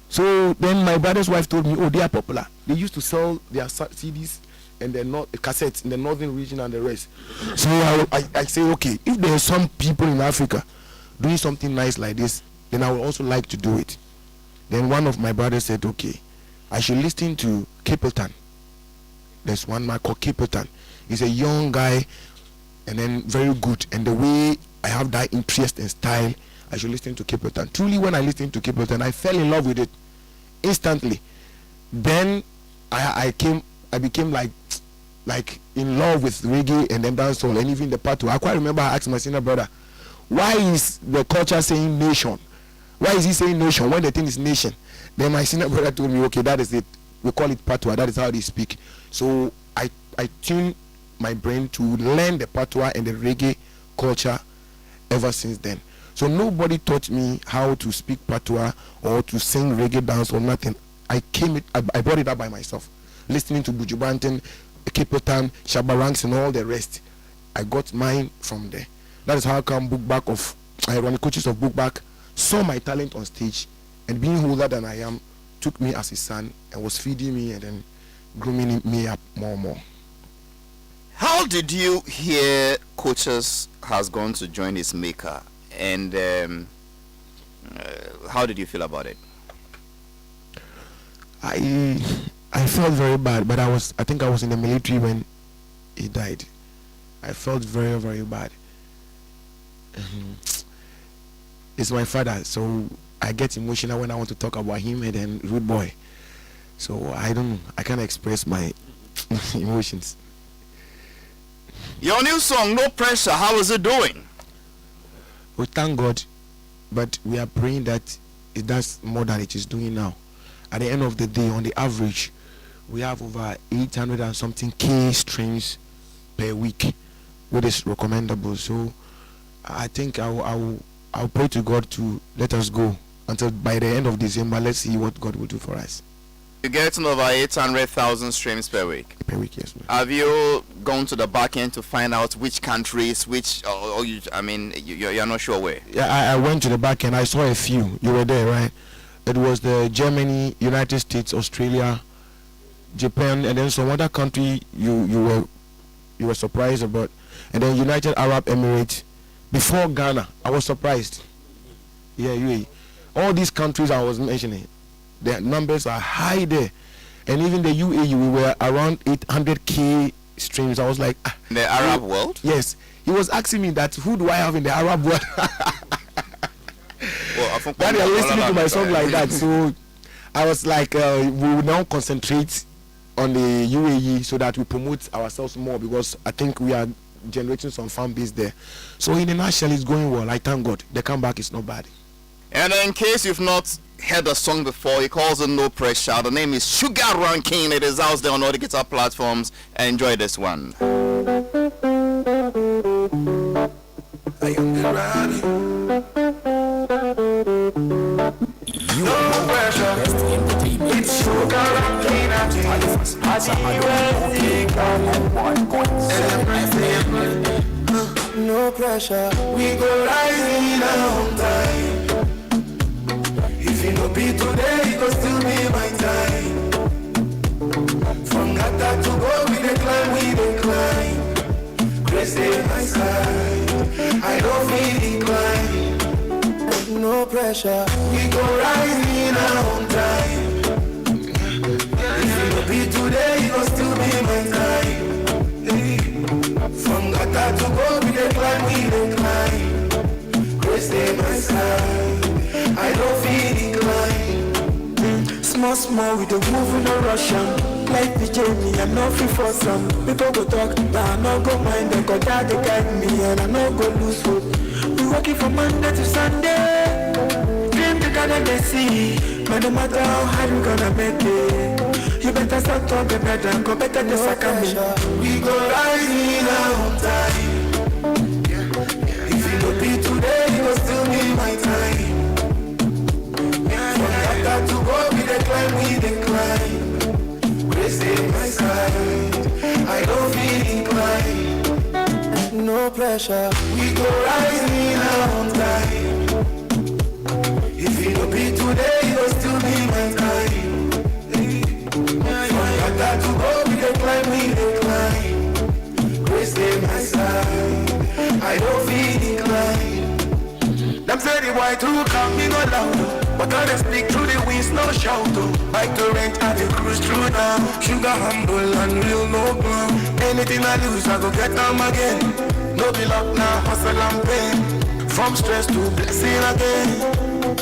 S8: So then my brother's wife told me, oh, they are popular. They used to sell their CDs and their cassettes in the northern region and the rest. So I say, okay, if there are some people in Africa doing something nice like this, then I would also like to do it. Then one of my brothers said, okay, I should listen to Capleton. There's one man called Capleton. He's a young guy and then very good. And the way I have that interest and style, I should listen to Capleton. Truly, when I listened to Capleton, I fell in love with it instantly. Then I became like in love with reggae and then dancehall and even the patois. I quite remember I asked my senior brother, why is the culture saying nation? Why is he saying nation when the thing is nation? Then my senior brother told me, okay, that is it. We call it patois. That is how they speak. So I tuned my brain to learn the patois and the reggae culture ever since then. So nobody taught me how to speak patois or to sing reggae dance or nothing. I brought it up by myself, listening to Buju Banton, Capleton, Shabba Ranks, and all the rest. I got mine from there. That is how come Bookback of Ironic Coaches of Bookback saw my talent on stage, and being older than I am, took me as his son and was feeding me and then grooming me up more and more.
S2: How did you hear Coaches has gone to join his maker, and how did you feel about it?
S8: I felt very bad, but I think I was in the military when he died. I felt very, very bad. It's my father, so I get emotional when I want to talk about him, and then rude boy. So I can't express my emotions.
S2: Your new song, No Pressure, how is it doing?
S8: We thank God, but we are praying that it does more than it is doing now. At the end of the day, on the average, we have over 800 and something K streams per week, which is recommendable. So I think I'll pray to God to let us go until by the end of December. Let's see what God will do for us.
S2: You're getting over 800,000 streams per week.
S8: Per week, yes.
S2: Have you gone to the back end to find out which countries, you're not sure where?
S8: Yeah, I went to the back end. I saw a few. You were there, right? It was the Germany, United States, Australia, Japan, and then some other country you were surprised about, and then United Arab Emirates. Before Ghana, I was surprised. Yeah, UAE. All these countries I was mentioning, their numbers are high there, and even the UAE, we were around 800K streams. I was like,
S2: the Arab world?
S8: Yes. He was asking me that, who do I have in the Arab world?
S2: Well,
S8: that you're listening to my song like that. So I was like, we will now concentrate on the UAE so that we promote ourselves more, because I think we are generating some fan base there. So in the national, it's going well. I thank God. The comeback is not bad.
S2: And in case you've not heard the song before, he calls it No Pressure. The name is Sugar Ranking. It is out there on all the guitar platforms. Enjoy this one.
S4: Halifax Ansah Addo. No pressure, we go rising on time. If it no be today, it go still be my time. From Gata to go, we decline. Grace stay my side, I don't feel decline. No pressure, we go rising on time. If it no be today, it go still be my time. From Gata to go, we decline. Grace stay my side, I don't feel decline. Small, we don't move in a Russian. Like the journey, I'm not free for some. People go talk, but I no go mind them. Cause that they guide me and I no go lose hope. We working from Monday to Sunday. Dream bigger than they see. But no matter how hard we gonna make it, you better start to be better. Go better than Sakami. We go rising on time. If it no be today, it will still be my time. From after to go, we decline. Grace in my side, I don't feel inclined. No pressure, we go rising on time. If it no be today, it will still be my time. From after to go, we decline. Grace in my side, I don't feel inclined. Them say the white who come me go loud, but I speak through the winds, no shout. Bike to rent and the cruise through now. Sugar humble and real no glow. Anything I lose, I go get them again. No be luck now, hustle and pain. From stress to blessing again.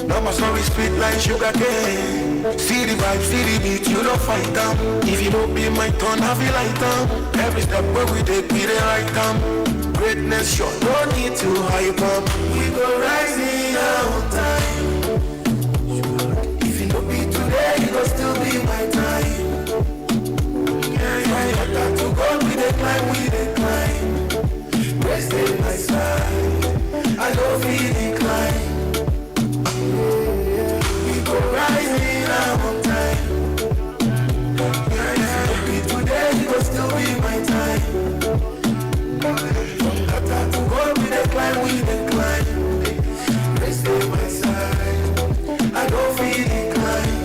S4: No more sorry, sweet like sugar cane. See the vibe, see the beat, you don't fight them. If you don't be my turn, I feel like them. Every step where we take, we the right time. Greatness sure, no need to hype up. We go rising on time. If it no be today, it will still be my time. I got to go, we decline. Rest in my side, I don't feel inclined. We go rising on time. If it no be today, it will still be my time. To go, we decline. Rest in my side, I don't feel inclined.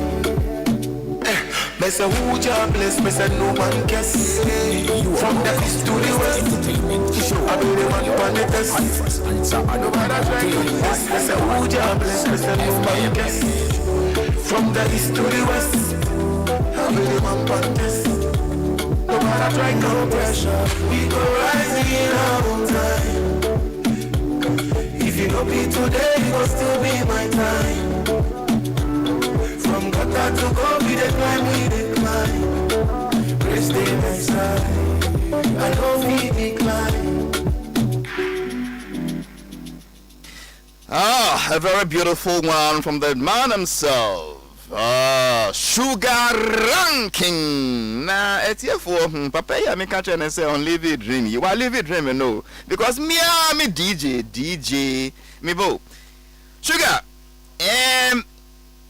S4: Me say who job bless, me say no man guess. From the east to the west, I be the man on the test. Nobody try to test. Me say who job bless, me say no man guess. From the east to the west, I be the man on the test. Nobody try, no pressure. We go rising on time. If it no be today, it will still be my time. From Gata to go, we decline. Grace stay my side, I don't feel decline.
S2: A very beautiful one from the man himself. Sugar ranking. Nah, it's here for Papa. Ya me catch and say on live it dream. You are live it dream, you know. Because me DJ, me bo. Sugar,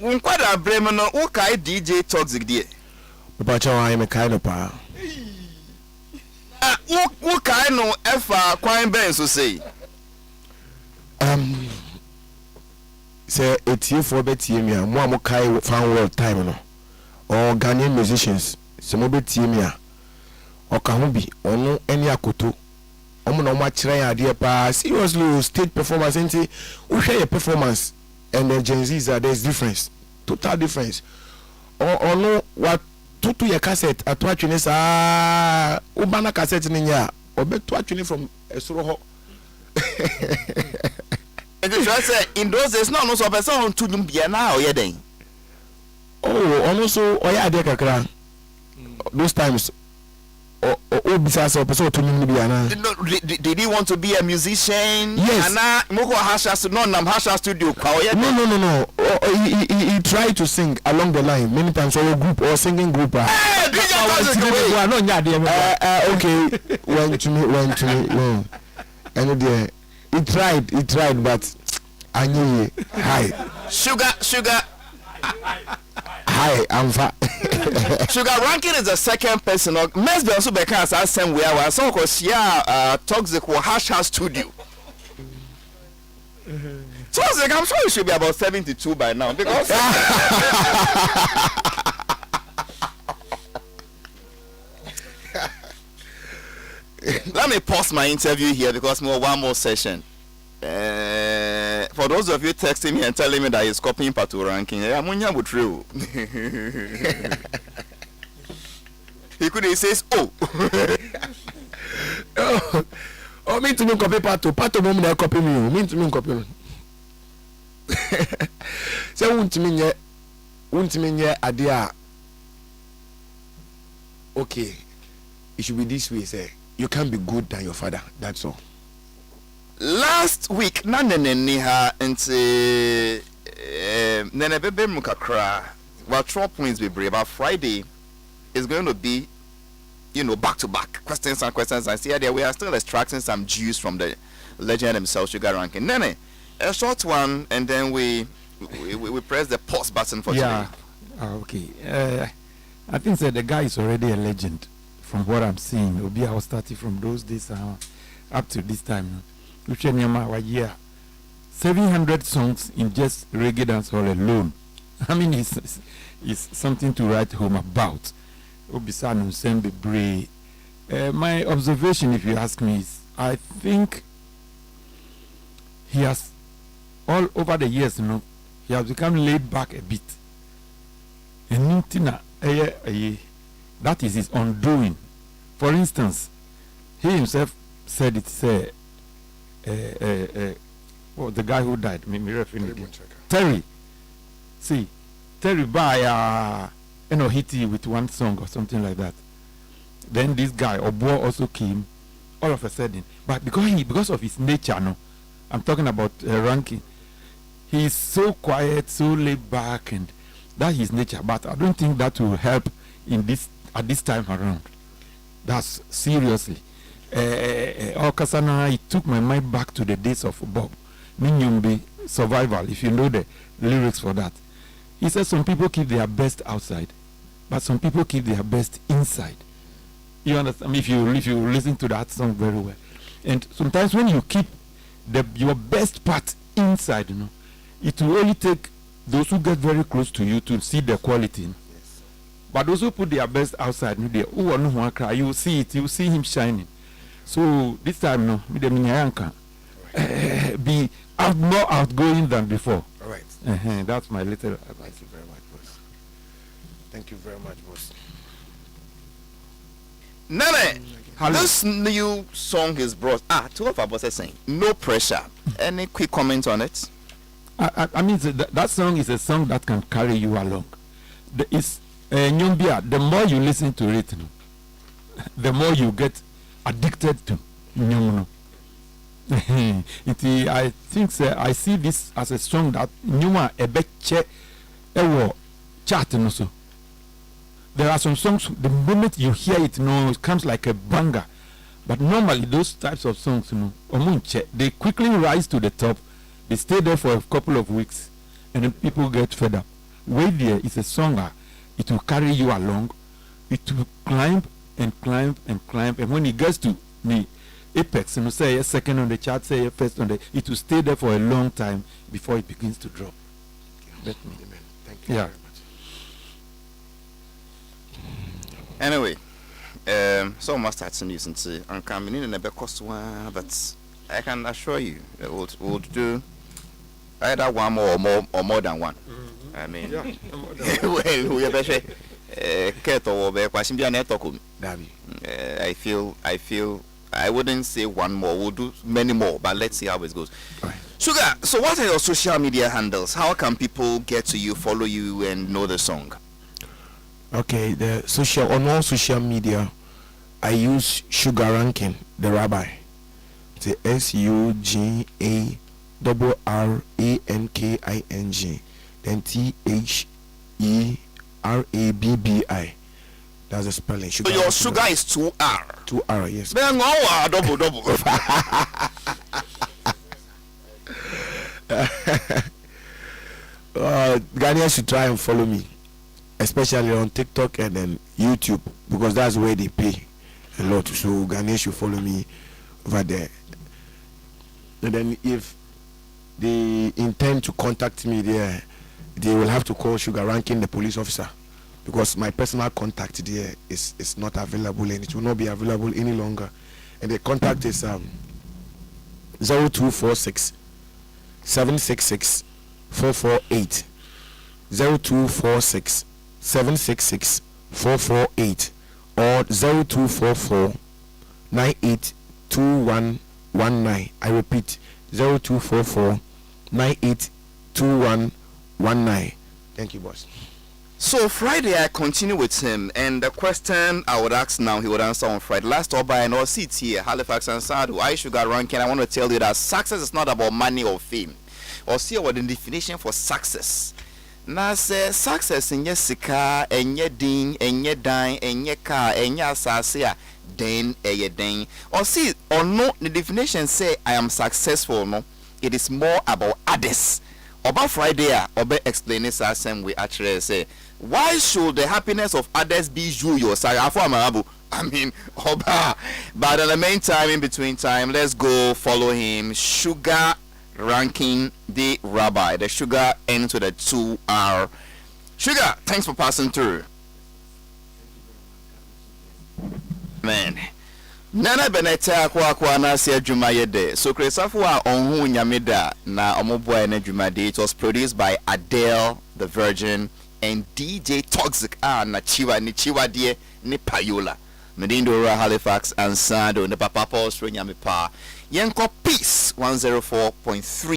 S2: unkwada bremo no ukai DJ toxic die.
S8: Papa chawa I me kind of pa.
S2: Ukai no efa kwan ben so say. Say
S8: etie for betie me a mo kai fan world time no. Or Ghanaian musicians, se mo betie me a oka ho bi ono eni akoto. Omo na mo akire ya de pa seriously stage performance enti wo hwe your performance and the Gen Z's are there's difference, total difference. Or no what to your cassette at watching sa ubana cassette ni nya obeto atwini from esoro ho.
S2: In those days no so person to dum bia na o yeden.
S8: Oh so oya ade kakra those times obisa so person to dum bia na.
S2: Did he want to be a musician?
S8: Yes.
S2: Ana moko hasha no nam hasha studio kwa o yeden.
S8: No. He tried to sing along the line many times, or a group or singing group. Okay, went to me. No. And he tried, but I knew hi.
S2: Sugar.
S8: Hi, I'm fine.
S2: Sugar Ranking is the second person. Mesbe also because I same way I saw cause yeah Toxic or Hash Studio. Toxic, I'm sure it should be about 72 by now because let me pause my interview here because we have one more session. For those of you texting me and telling me that he's copying Patu Ranking, I'm on true. He could he says, oh.
S8: Oh, mean to me copy Patu mom na copy me. Mean to me copy. So won't me idea. Okay, it should be this way, say. You can't be good than your father. That's all.
S2: Last week, naneneniha nti nene bebe mukakra. Well, 12 points be brave. But Friday is going to be, back to back questions. I see there we are still extracting some juice from the legend himself, Sugar Ranking. Nene, a short one, and then we press the pause button for today.
S6: Okay. I think that the guy is already a legend. From what I'm seeing, Obi, I was starting from those days up to this time. Lucianyama, year 700 songs in just reggae dancehall alone. I mean, it's something to write home about. Obisanu Sembe Bray. My observation, if you ask me, is I think he has, all over the years, he has become laid back a bit. And that is his undoing. For instance, he himself said it. The guy who died, Terry. See, Terry by hit you with one song or something like that. Then this guy Obo also came, all of a sudden. But because of his nature, I'm talking about Ranking. He is so quiet, so laid back, and that's his nature. But I don't think that will help at this time around. That's seriously. Okasana, it took my mind back to the days of Bob Minyumbi Survival, if you know the lyrics for that. He said some people keep their best outside, but some people keep their best inside. You understand? If you listen to that song very well. And sometimes when you keep your best part inside, it will only take those who get very close to you to see the quality. But those who put their best outside, you see it, you see him shining. So this time, be more outgoing than before.
S8: All right.
S6: That's my little advice.
S8: Thank you very much, boss. Thank you very much, boss.
S2: Nene, this new song is brought. Two of our bosses saying, no pressure. Any quick comment on it?
S6: I mean, that song is a song that can carry you along. The more you listen to it, the more you get addicted to Nyumuno. I think I see this as a song that Nyuma ebeche ewo chart so. There are some songs, the moment you hear it, it comes like a banger. But normally those types of songs, they quickly rise to the top. They stay there for a couple of weeks, and then people get fed up. Wait there is a song. It will carry you along. It will climb and climb and climb. And when it gets to the apex, say a second on the chart, say a first on it will stay there for a long time before it begins to drop.
S8: Amen. Thank you very much.
S2: Anyway, so must start some news and see. I'm coming in and a bit cost one, but I can assure you that we'll do either one more or more than one. I mean, well, we have I feel I wouldn't say one more. We'll do many more, but let's see how it goes.
S8: Right.
S2: Sugar, so what are your social media handles? How can people get to you, follow you, and know the song?
S8: Okay, on all social media, I use Sugar Ranking, the rabbi. It's SUGARRANKING, then THERABBI. That's the spelling.
S2: So your sugar is 2R.
S8: 2R, yes.
S2: Then double.
S8: Ghanaians should try and follow me. especially on TikTok and then YouTube, because that's where they pay a lot. So Ghanaians should follow me over there. And then if they intend to contact me there, they will have to call Sugar Ranking, the police officer, because my personal contact there is not available, and it will not be available any longer. And the contact is 0246 766 448, 0246 766 448, or 0244 982119. I repeat, 0244 982119. Thank you, boss.
S2: So Friday I continue with him, and the question I would ask now he would answer on Friday. Last up by an seat here, Halifax Ansah Addo. I Sugar Ranking. I want to tell you that success is not about money or fame. Or see what the definition for success. Now say success in your sika, and your ding, and your dine, and your car, and your sasia, then a ding. Or see or no, the definition say I am successful. No, it is more about others. About Friday, Obe explain this as same we actually say. Why should the happiness of others be you yourself? I mean, Oba. But in the meantime, in between time, let's go follow him. Sugar Ranking, the rabbi. The sugar ends with a 2R. Sugar, thanks for passing through. Man. Nana Beneta kwa na si adwuma yede. So Christopher wa onhu nyameda na omoboa na adwuma de. It was produced by Adele the Virgin and DJ Toxic na chiwa ni chiwa die ni payola. Medindo Halifax Ansah Addo ne papa Paul Nyame pa. Yenko Peace 104.3